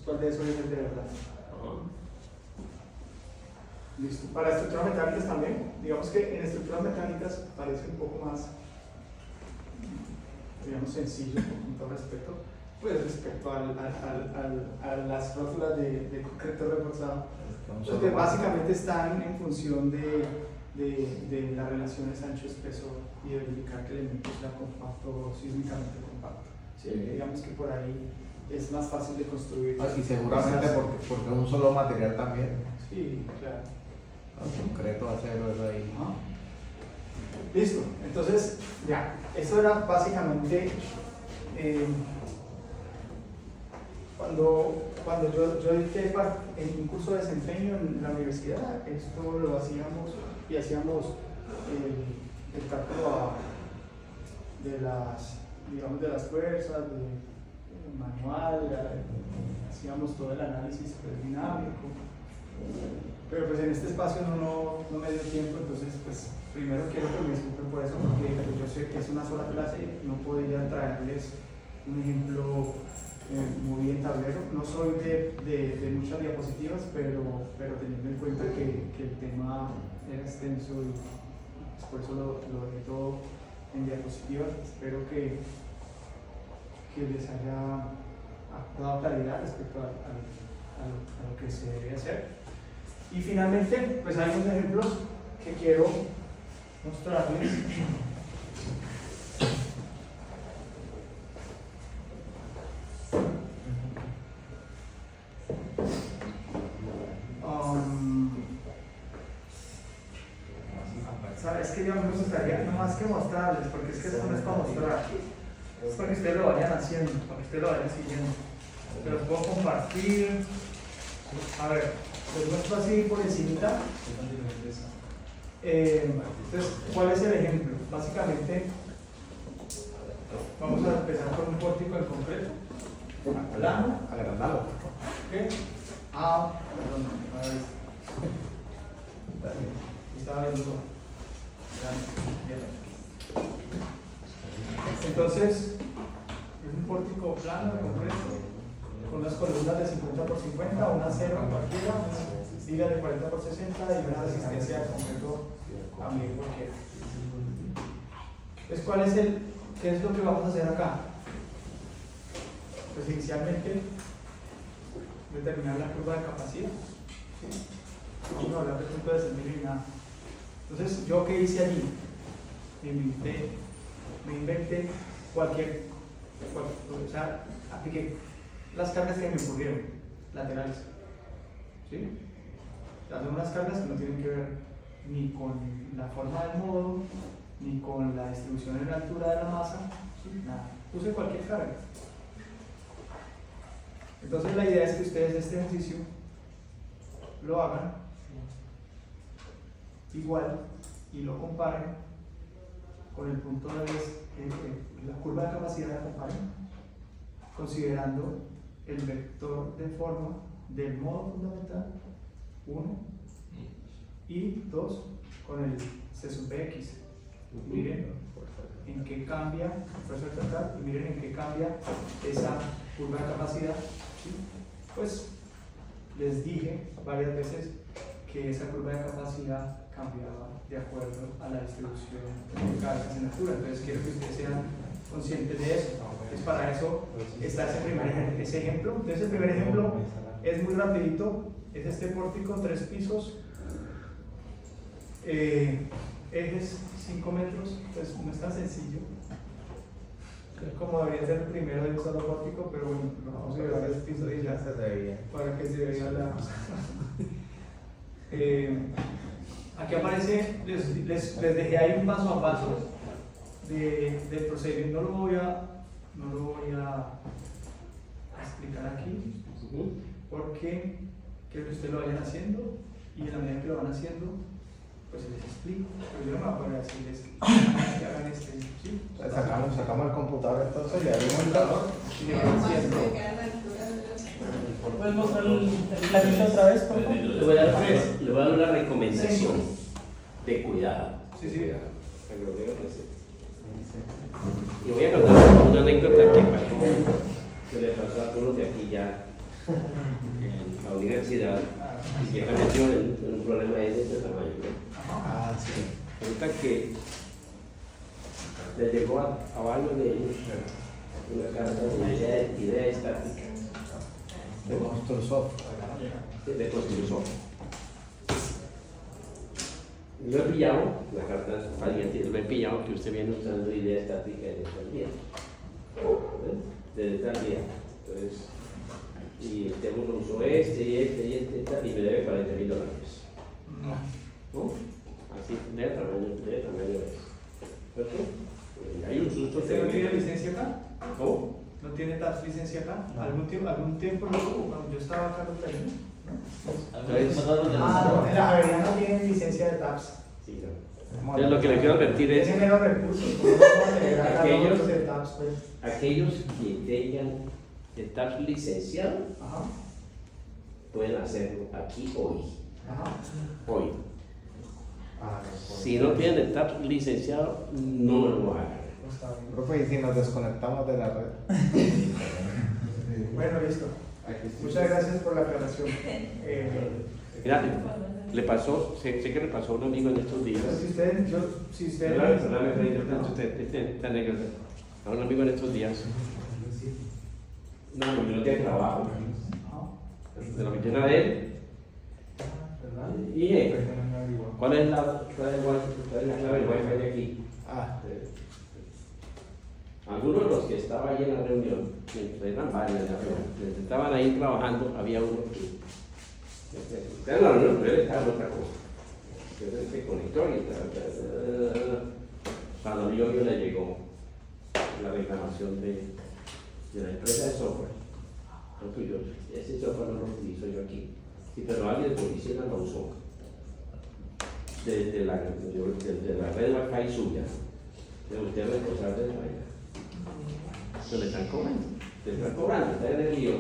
¿Cuál de esos es el de verdad? Listo. Para estructuras metálicas también, digamos que en estructuras metálicas parece un poco más, digamos, sencillo con todo respeto, pues respecto a las rótulas de concreto reforzado, pues que básicamente están en función de las relaciones ancho-espeso y de verificar que el elemento sea compacto, sísmicamente compacto. Sí, digamos que por ahí es más fácil de construir. Y seguramente porque un solo material también. Sí, claro. Concreto, acero, eso ahí. Listo, entonces ya, eso era básicamente cuando yo dicté en un curso de desempeño en la universidad, esto lo hacíamos y hacíamos el cálculo de las fuerzas, del manual, hacíamos todo el análisis dinámico. Pero pues en este espacio no me dio tiempo, entonces pues primero quiero que me disculpen por eso, porque yo sé que es una sola clase y no podría traerles un ejemplo muy en tablero. No soy de muchas diapositivas, pero teniendo en cuenta que el tema era extenso y por eso lo dejé todo en diapositivas. Espero que les haya dado claridad respecto a lo que se debe hacer. Y finalmente, pues hay unos ejemplos que quiero mostrarles. Es que yo me gustaría no más que mostrarles, porque es que esto no es para mostrar, es para que ustedes lo vayan haciendo, para que ustedes lo vayan siguiendo. Se los puedo compartir. A ver, les muestro así por encimita. Entonces, ¿cuál es el ejemplo? Básicamente, vamos a empezar con un pórtico en concreto, plano, Agrandalo. ¿ok? Perdón, a ver. Estaba viendo. Entonces, es un pórtico plano en concreto, con unas columnas de 50 por 50, una acero cualquiera, una viga de 40 por 60 y una resistencia de concreto también cualquiera. Entonces, ¿qué es lo que vamos a hacer acá? Pues inicialmente, determinar la curva de capacidad. ¿Sí? Vamos a hablar de punto de desempeño y nada. Entonces, ¿yo qué hice allí? Me inventé o sea, apliqué las cargas que me ocurrieron, laterales. ¿Sí? Son unas cargas que no tienen que ver ni con la forma del modo, ni con la distribución en la altura de la masa, ¿sí? Nada. Puse cualquier carga. Entonces, la idea es que ustedes este ejercicio lo hagan igual y lo comparen con el punto de la curva de capacidad de comparen, considerando el vector de forma del modo fundamental 1 y 2 con el C sub X. Miren en qué cambia fuerza total y miren en qué cambia esa curva de capacidad. ¿Sí? Pues les dije varias veces que esa curva de capacidad cambiaba de acuerdo a la distribución de cargas en altura. Entonces quiero que ustedes sean conscientes de eso. Entonces para eso está ese ejemplo. Entonces el primer ejemplo es muy rapidito. Es este pórtico, 3 pisos, ejes 5 metros. Pues no es tan sencillo como debería ser el primero de un solo pórtico, pero bueno, lo vamos a llevar a 3 pisos y ya para que se vea la... aquí aparece, les dejé ahí un paso a paso del procedimiento. No lo voy a explicar aquí porque quiero que ustedes lo vayan haciendo y en la medida que lo van haciendo pues se les explico, pero yo no me voy a poner a decirles que hagan ¿sí? Sacamos el computador entonces y abrimos el calor. Y le van haciendo. ¿Puedes mostrar la lista otra vez, por favor? Le voy a dar una recomendación de cuidado. Sí, sí. Cuidado. Y voy a contar una anécdota que le pasó a todos de aquí ya en la universidad y que me metió en un problema de este tamaño. Ah, sí. Resulta que le llegó a varios de ellos una carta de idea estática De constructor. de construcción. Lo he pillado, la carta valiente, lo he pillado que usted viene usando idea estática de tal día. Desde tal día. Entonces, y el tema lo usó tal, y me debe $40,000. ¿No? Así, de tamaño es. ¿Cierto? Hay un susto. ¿Usted no tiene licencia acá? ¿Cómo? ¿No tiene TAPS licencia acá? ¿Algún tiempo luego, cuando yo estaba acá lo tenía? No, en la Javeriana no tienen licencia de TAPS. Sí, no. Entonces, lo que le quiero advertir es Tiene menos recursos. ¿Cómo vamos a llegar a Aquellos- los de TAPS? Pues? aquellos que tengan el TAPS licenciado Ajá, pueden hacerlo aquí hoy. ajá. Hoy. Si no tienen el TAPS licenciado, no lo hagan. Pues está bien. Profe, ¿y si nos desconectamos de la red? Bueno, listo. Muchas gracias por la aclaración. Mira, le pasó, sé que le pasó a un amigo en estos días. Si usted Perdóname, Freddy, esta anécdota. A un amigo en estos días. No, en los días de trabajo. De la mañana de él. Y ¿cuál es la clave del Wi-Fi de aquí? Algunos de los que estaban ahí en la reunión, eran varios en la reunión, estaban ahí trabajando, había uno que estaba en la reunión, pero él estaba en otra cosa. Entonces se conectó y cuando a mi le llegó la reclamación de la empresa de software. Ese software no lo utilizo yo aquí. Sí, pero alguien de tu oficina lo usó. Desde la red Wi-Fi suya, de usted es responsable de la vaina. Se le están cobrando, está en el lío.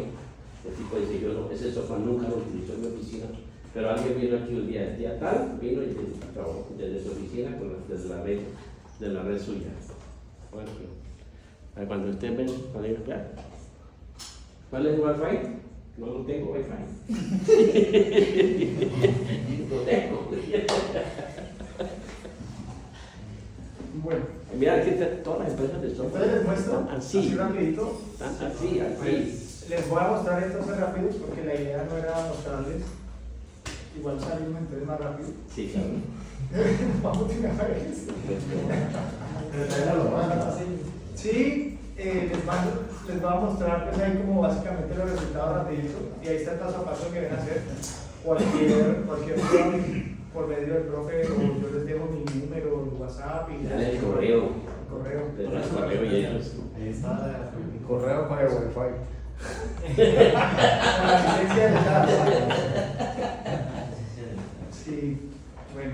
El tipo dice, yo no, ese software nunca lo utilizo en mi oficina, pero alguien vino aquí un día, el día tal, vino y trabajó desde su oficina, desde la red suya. Bueno, cuando usted ve, ¿cuál es el Wi-Fi? No tengo Wi-Fi. No tengo. Bueno, Mira que todas las empresas de software entonces les muestro están así así, rapidito. están así. Les voy a mostrar entonces rápido porque la idea no era mostrarles. Igual salimos entonces más rápido. Sí, claro. Vamos de una vez. Sí, les voy a mostrar pues ahí como básicamente los resultados rapidito y ahí está el paso a paso que deben hacer cualquier duda por medio del profe o yo les dejo mi número, el WhatsApp y Dale el correo. el correo. Le das el correo y ellos. Mi correo con el wifi. Con la licencia de la Sí, bueno.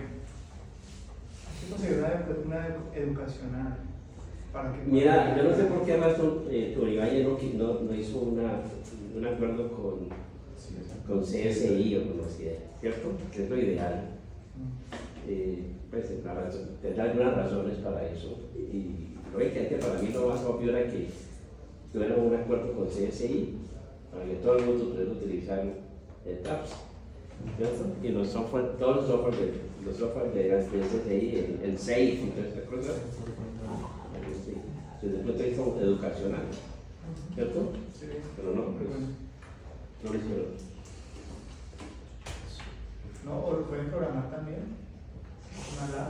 Hay que considerar una educacional para que Mira, yo no sé por qué razón Uribaye no hizo un acuerdo con CSI o con los CIE, ¿cierto? Que es lo ideal. pues tendrá algunas razones para eso. Y lógicamente para mí lo más obvio era que tuviéramos un acuerdo con CSI para que todo el mundo pudiera utilizar el TAPS, ¿cierto? Y los software, todos los software de CSI, el SAFE y todas estas cosas, desde el punto de vista educacional, ¿cierto? Sí. Pero no, pues, no lo hicieron. No, o lo pueden programar también. Ojalá.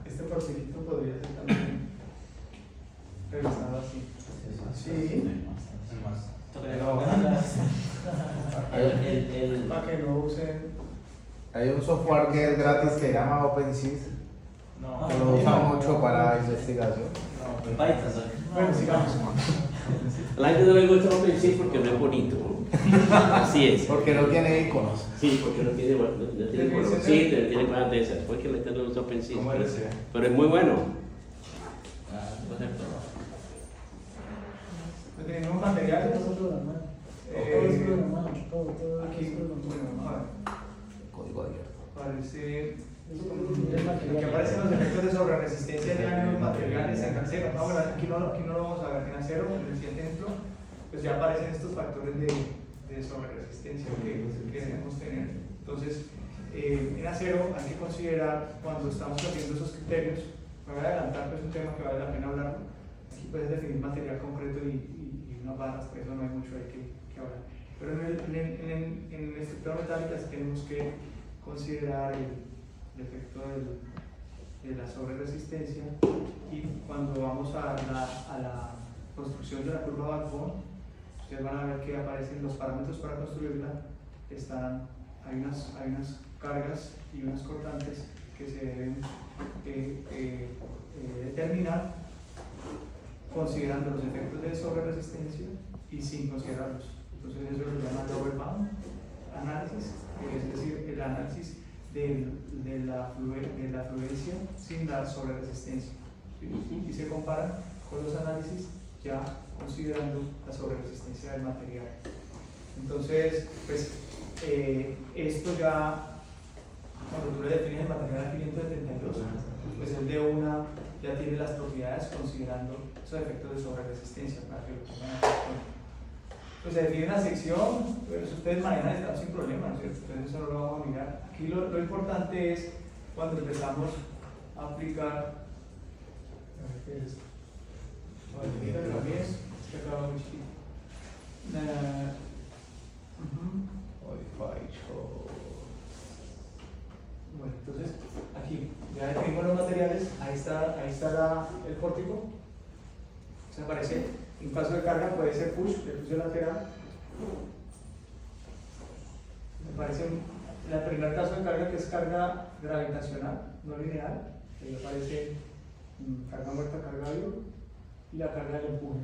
Este porcentaje podría ser también revisado así. Sí. Para que no usen. Hay un software que es gratis que se llama OpenSys, No. que lo usa mucho para investigación. Bueno, sigamos. A la gente no le gusta OpenSea porque no es bonito, ¿no? Así es. Porque no tiene iconos. Sí, porque no tiene iconos. Sí, tiene cosas de esas. Porque le están dando OpenSea. Pero es muy bueno. Tenemos materiales. Todo Aquí, bueno, vamos a ver. Código abierto. Parece. Aquí aparecen los efectos de sobreresistencia de ánimos materiales en acero. No, bueno, aquí no lo vamos a ver en acero, en el siguiente ejemplo, pues ya aparecen estos factores de sobreresistencia que debemos tener. Entonces, en acero hay que considerar cuando estamos haciendo esos criterios, me voy a adelantar, pues es un tema que vale la pena hablar. Aquí puedes definir material concreto y unas barras, por eso no hay mucho ahí que hablar. Pero en la estructura metálica sí tenemos que considerar el efecto de la sobreresistencia, y cuando vamos a la construcción de la curva Backbone, ustedes van a ver que aparecen los parámetros para construirla. Hay unas cargas y unas cortantes que se deben determinar considerando los efectos de sobreresistencia y sin considerarlos. Entonces eso se llama double bound análisis, es decir, el análisis de la fluencia sin la sobreresistencia. ¿Sí? Y se comparan con los análisis ya considerando la sobreresistencia del material. Entonces, pues esto ya, cuando tú le defines el material al 572, pues el de una ya tiene las propiedades considerando esos efectos de sobreresistencia para que lo pongan en pues se define una sección, pues ustedes manejan esto sin problema, ¿no es cierto? Entonces eso no lo vamos a mirar. Aquí lo importante es cuando empezamos a aplicar, a ver qué es esto. Mira también, es que acá va muy chiquito. Bueno, entonces aquí ya definimos los materiales, ahí está el pórtico, se aparece. En caso de carga puede ser push, el push lateral. Me parece el primer caso de carga, que es carga gravitacional, no lineal. Ahí aparece carga muerta, carga viva, y la carga del empuje.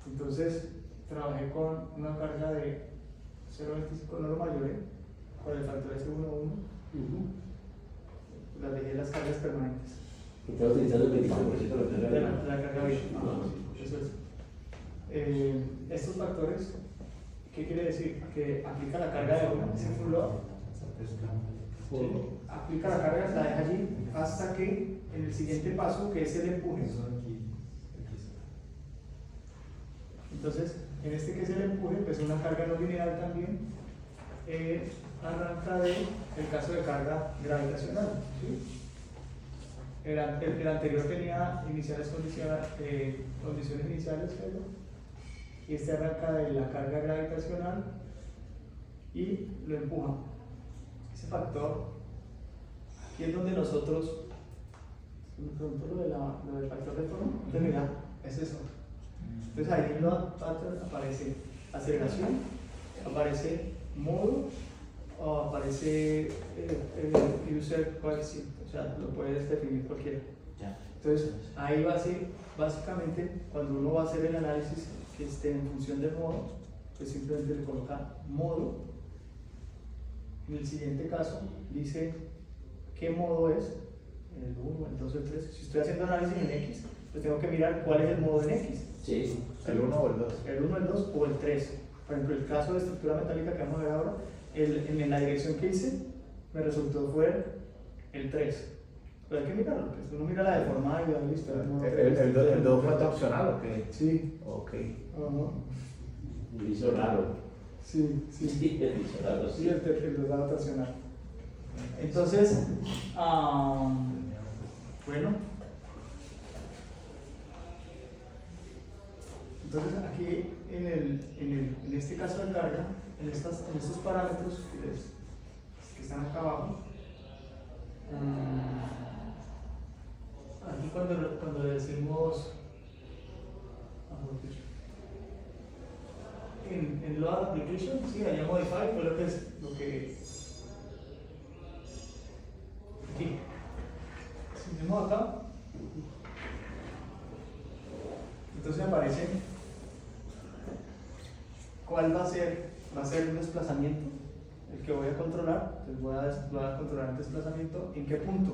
Entonces trabajé con una carga de 0.25, no lo mayoré, con el factor S11. Las dejé las cargas permanentes. Estaba utilizando el 25% de la carga viva. Eso es. Estos factores, ¿qué quiere decir? Que aplica la carga de una, ese full load. Aplica la carga, la deja allí hasta que en el siguiente paso, que es el empuje. Entonces, en este que es el empuje, pues una carga no lineal también arranca del caso de carga gravitacional. ¿Sí? El anterior tenía condiciones iniciales, ¿cierto? Y este arranca de la carga gravitacional y lo empuja. Ese factor, aquí es donde nosotros, me pregunto lo del factor de tono, entonces mira, es eso. Entonces ahí en la pattern aparece aceleración, aparece modo, o aparece user coefficient, o sea, lo puedes definir cualquiera. Entonces ahí va a ser, básicamente, cuando uno va a hacer el análisis que esté en función del modo, pues simplemente le coloca modo. En el siguiente caso dice qué modo es, el 1, el 2, el 3. Si estoy haciendo análisis en X, pues tengo que mirar cuál es el modo en X. Sí. El 1 o el 2. El 1, el 2 o el 3. Por ejemplo, el caso de estructura metálica que vamos a ver ahora en la dirección que hice, me resultó fue el 3. Pero hay que mirarlo, pues uno mira la deformada y ya listo. no, ¿El 2 fue opcional o qué? Sí. Ok. Ajá. Lo hizo raro. Sí, sí. Sí, lo hizo raro, Sí, sí. el 2 va a opcional. Entonces, bueno. Entonces aquí en este caso de carga, en estos parámetros que están acá abajo, aquí cuando decimos en load application, sí, allá modify fue lo que aquí, si tenemos acá, entonces aparece cuál va a ser un desplazamiento, el que voy a controlar. Entonces voy a controlar el desplazamiento, ¿en qué punto?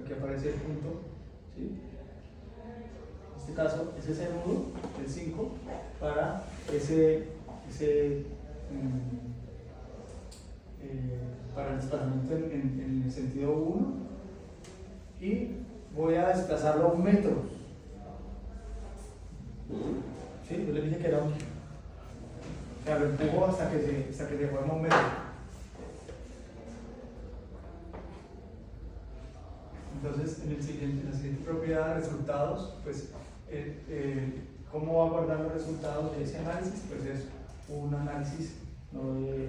Aquí aparece el punto, ¿sí? En este caso, ese es el nudo, el 5, para para el desplazamiento en el sentido 1, y voy a desplazarlo a 1 metro. ¿Sí? Yo les dije que era un... O sea, lo empujo hasta que se forma 1 metro. Entonces, en la siguiente propiedad, resultados, pues, ¿cómo va a guardar los resultados de ese análisis? Pues es un análisis no de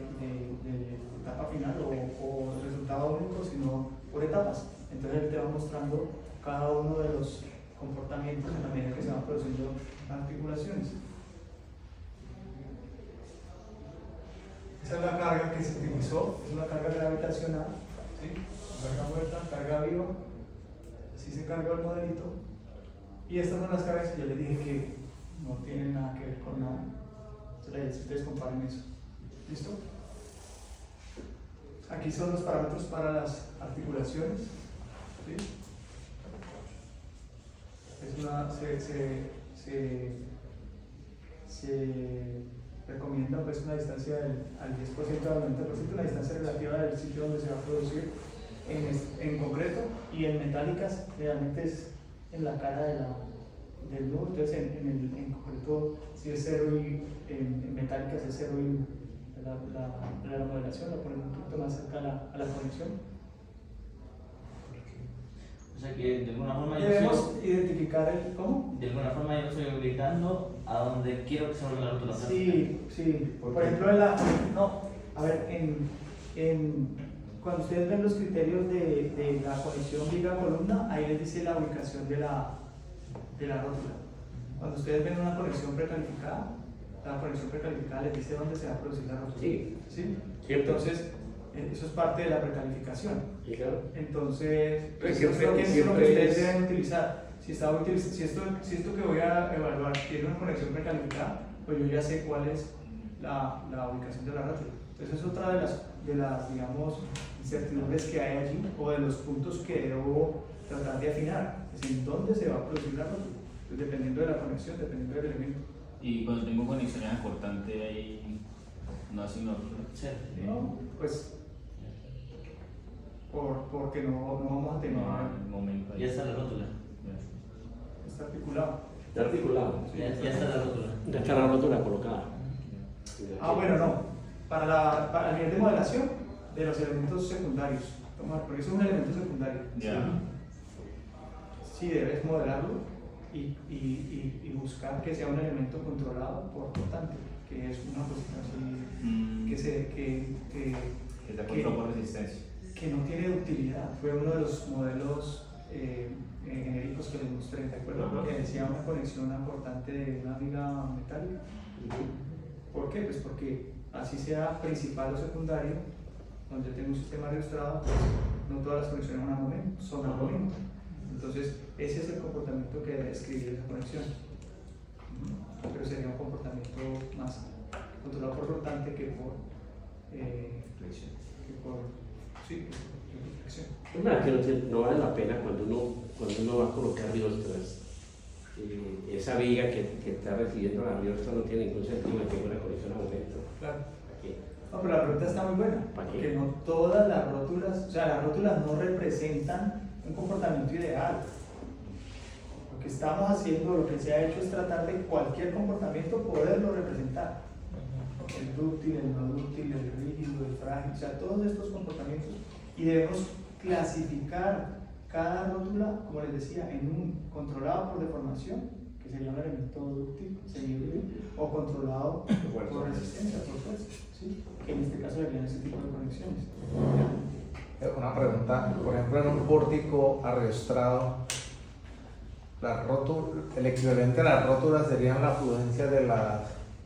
etapa final o resultado único, sino por etapas. Entonces, él te va mostrando cada uno de los comportamientos en la medida que se van produciendo articulaciones. Esa es la carga que se utilizó, es una carga gravitacional, ¿sí? Carga muerta, carga viva, así se cargó el modelito. Y estas son las cargas que yo les dije que no tienen nada que ver con nada. Entonces, ustedes comparen eso. ¿Listo? Aquí son los parámetros para las articulaciones, ¿sí? Se recomienda pues una distancia al 10% al 90%, una distancia relativa del sitio donde se va a producir en concreto, y en metálicas realmente es en la cara del nudo. Entonces en concreto si es 0 y en metálicas es 0 y 1. La modelación la ponemos un poquito más cerca a la conexión. O sea que de alguna forma yo Debemos estoy, identificar el cómo. de alguna forma yo estoy ubicando a donde quiero que se vuelva la rótula. Sí, sí. Por ejemplo, cuando ustedes ven los criterios de la conexión viga-columna, ahí les dice la ubicación de la rótula. Cuando ustedes ven una conexión precalificada, la conexión precalificada les dice dónde se va a producir la rótula. Sí. ¿Sí? Siempre. Entonces, eso es parte de la precalificación. Sí, claro. Entonces, Pero eso es lo que siempre ustedes es- deben utilizar. Si esto que voy a evaluar tiene una conexión precalificada, pues yo ya sé cuál es la ubicación de la rótula. Entonces, es otra de las digamos, incertidumbres que hay allí, o de los puntos que debo tratar de afinar. Es en dónde se va a producir la rótula. Entonces, dependiendo de la conexión, dependiendo del elemento. Y cuando tengo conexiones acortantes ahí, no hace una rótula. Sí. ¿No? Pues, porque no vamos a tener. No, al momento ahí. Ya está la rótula. Está articulado. Está articulado. Ya está la rótula. Ya está la rótula colocada. Bueno, no. Para el nivel de modelación de los elementos secundarios. Porque eso es un elemento secundario. Ya. Sí, debes modelarlo y buscar que sea un elemento controlado por flotante, que es una cuestión así Que está controlado por resistencia. que no tiene ductilidad. Fue uno de los modelos genéricos que les mostré, ¿de acuerdo? Ajá. Que decía una conexión aportante de una viga metálica. ¿Por qué? Pues porque así sea principal o secundario, donde yo tengo un sistema registrado, pues no todas las conexiones son al momento. Entonces, ese es el comportamiento que debe describir esa conexión. Pero sería un comportamiento más controlado por flotante que por Flexión. reflexión. Es verdad que no vale la pena cuando uno va a colocar riostras. Esa viga que está recibiendo la riostra no tiene ningún sentido que tenga una conexión a momento. Claro. Aquí. No, pero la pregunta está muy buena, ¿Para qué? porque no todas las rótulas, o sea, las rótulas no representan un comportamiento ideal. Lo que estamos haciendo, lo que se ha hecho es tratar de cualquier comportamiento poderlo representar. El dúctil, el no dúctil, el rígido, el frágil, o sea, todos estos comportamientos. Y debemos clasificar cada rótula, como les decía, en un controlado por deformación, que sería un elemento dúctil, semihíbrido, o controlado por resistencia, por fuerza, ¿sí? Que en este caso serían ese tipo de conexiones. Una pregunta, por ejemplo, en un pórtico ariostrado, el equivalente a las rótulas serían la fluencia de las.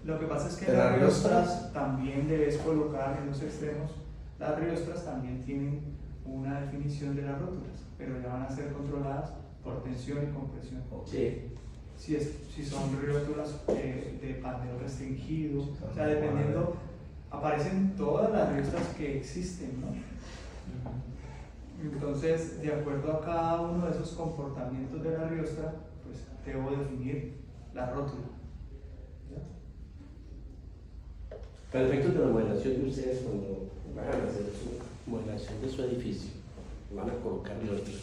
Lo que pasa es que ¿De las las riostras riostras? también debes colocar en los extremos. Las riostras también tienen una definición de las rótulas, pero ya van a ser controladas por tensión y compresión. Sí. Si son riótulas de pandero restringido, o sea, dependiendo, aparecen todas las riostras que existen, ¿no? Entonces, de acuerdo a cada uno de esos comportamientos de la riostra, pues debo definir la rótula. ¿Ya? Para efectos de la modelación de ustedes, cuando van a hacer su modelación de su edificio, van a colocar riostras.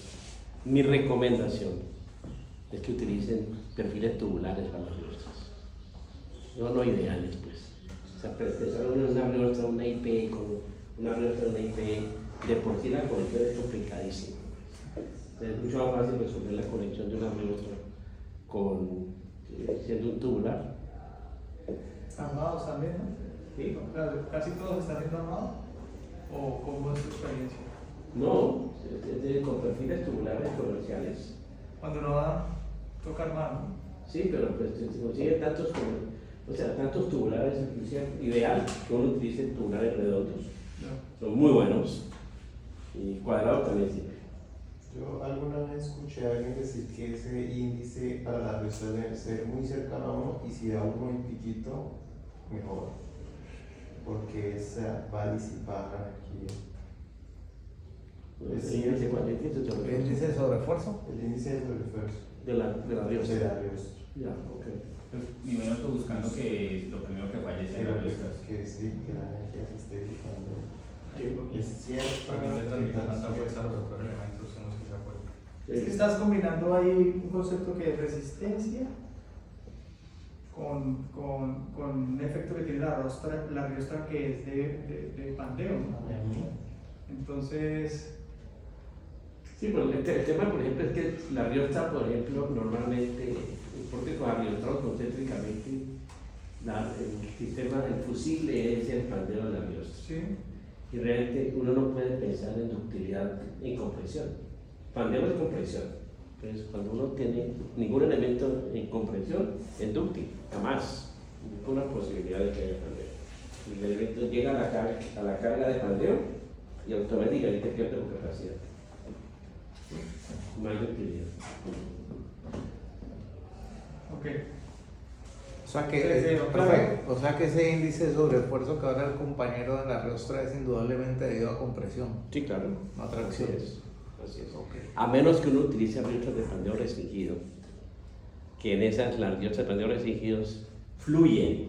Mi recomendación es que utilicen perfiles tubulares para las riostras. No ideales, pues. O sea, pensar en una riostra, una IP, con una riostra, una IP, de por sí la conexión es complicadísima. Es mucho más fácil resolver la conexión de una riostra siendo un tubular. Armados también, ¿no? ¿Sí? Claro, casi todos están siendo armados. ¿O cómo es tu experiencia? No, con perfiles tubulares comerciales. Cuando no va, toca armar, ¿no? Sí, pero pues se consiguen tantos tubulares, inclusive ideal que uno utilice tubulares redondos. No. Son muy buenos. Y cuadrado también sirve. Yo alguna vez escuché a alguien decir que ese índice para la riostra debe ser muy cercano a 1 y si da 1 y piquito, mejor, porque esa va a disipar la energía. ¿El índice cuál? ¿El índice sobre ¿El índice de sobreesfuerzo? El índice de refuerzo de la riostra? de la riostra. Ya, ok. Pues, mi menos buscando que lo primero que falle sea la riostra. Que sí, que la energía se esté disipando. Sí, Es cierto. Para que no le transmita tanta fuerza a los otros elementos en los que se acuerdan. Es que estás combinando ahí un concepto que es resistencia con un efecto que tiene la riostra que es de pandeo, ¿no? Entonces, Sí, pero el tema, por ejemplo, es que la riostra, por ejemplo, normalmente, porque con ariostrados concéntricamente, el sistema del fusible es el pandero de la riostra. sí, Y realmente uno no puede pensar en ductilidad en compresión. Pandero es compresión. Entonces, cuando uno tiene ningún elemento en compresión, es dúctil, jamás. Ninguna posibilidad de que haya pandero. El elemento llega a la carga de pandeo y automáticamente pierde su capacidad. No hay ductilidad. ok. O sea que, Sí, sí, claro. perfecto. O sea que ese índice de sobreesfuerzo que ahora el compañero de la riostra es indudablemente debido a compresión, Sí, claro. no a tracción. Así es. Ok. A menos que uno utilice riostras de pandeo restringido, que en esas las riostras de pandeo restringidos fluyen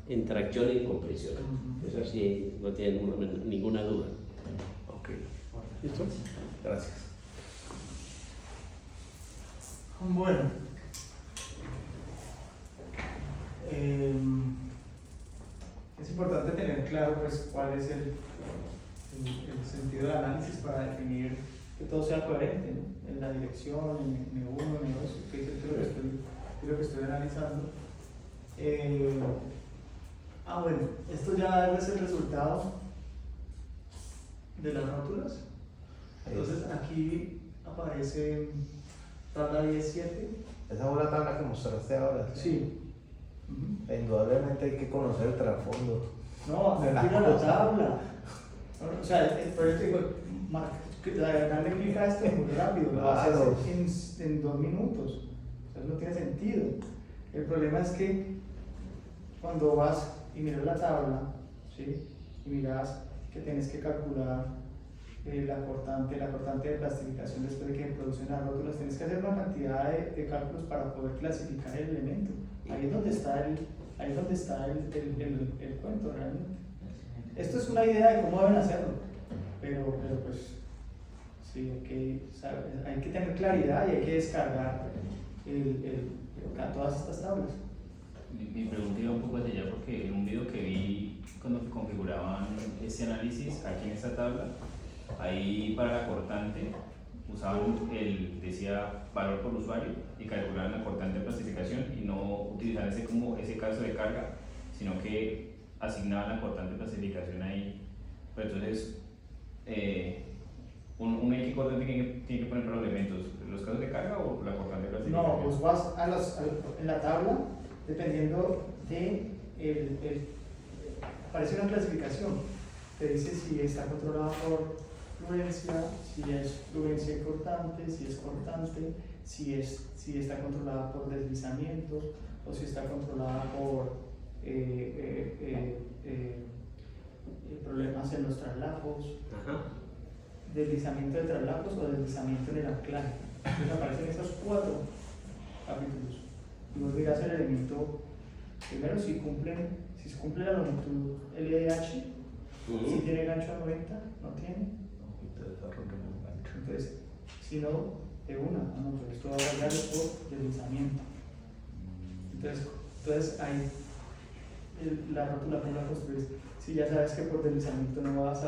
en tracción y en compresión. Eso sí, no tiene ninguna duda. Ok. ¿Listo? Gracias. Bueno, es importante tener claro pues cuál es el sentido del análisis para definir que todo sea coherente, ¿no? En la dirección, en N1, N2, que es lo que estoy analizando. Bueno, esto ya es el resultado de las rótulas. Entonces aquí aparece tabla 10.7. Esa fue la tabla que mostraste ahora. Sí. Indudablemente hay que conocer el trasfondo. No, me tira la tabla. O sea, por eso digo, darle clic a esto es muy rápido, lo haces Claro. en 2 minutos. O sea, no tiene sentido. El problema es que cuando vas y miras la tabla, ¿sí? Y miras que tienes que calcular la cortante de plastificación después de que producen las rótulas, tienes que hacer una cantidad de cálculos para poder clasificar el elemento. Ahí es donde está el cuento realmente. Esto es una idea de cómo deben hacerlo, pero pues sí, hay que tener claridad y hay que descargar todas estas tablas. Mi pregunta iba un poco hacia allá porque en un video que vi cuando configuraban ese análisis aquí en esta tabla, ahí para la cortante usaban decía valor por usuario y calculaban la cortante de clasificación y no utilizaban ese caso de carga, sino que asignaban la cortante de clasificación ahí. Pero entonces, un X cortante tiene que poner para los elementos, los casos de carga o la cortante de clasificación. No, pues vas en la tabla, dependiendo de aparece una clasificación, te dice si está controlada por fluencia, si es fluencia cortante, si es cortante, si está controlada por deslizamiento o si está controlada por problemas en los traslapos, deslizamiento de traslapos o deslizamiento en el anclaje. Entonces aparecen esos 4 capítulos. Y vos miras el elemento, primero si se cumple la longitud LDH, si tiene gancho a 90, no tiene. Entonces, si no, de una, pues esto va a variar por deslizamiento. Entonces ahí la rótula con la construir. Si ya sabes que por deslizamiento no vas a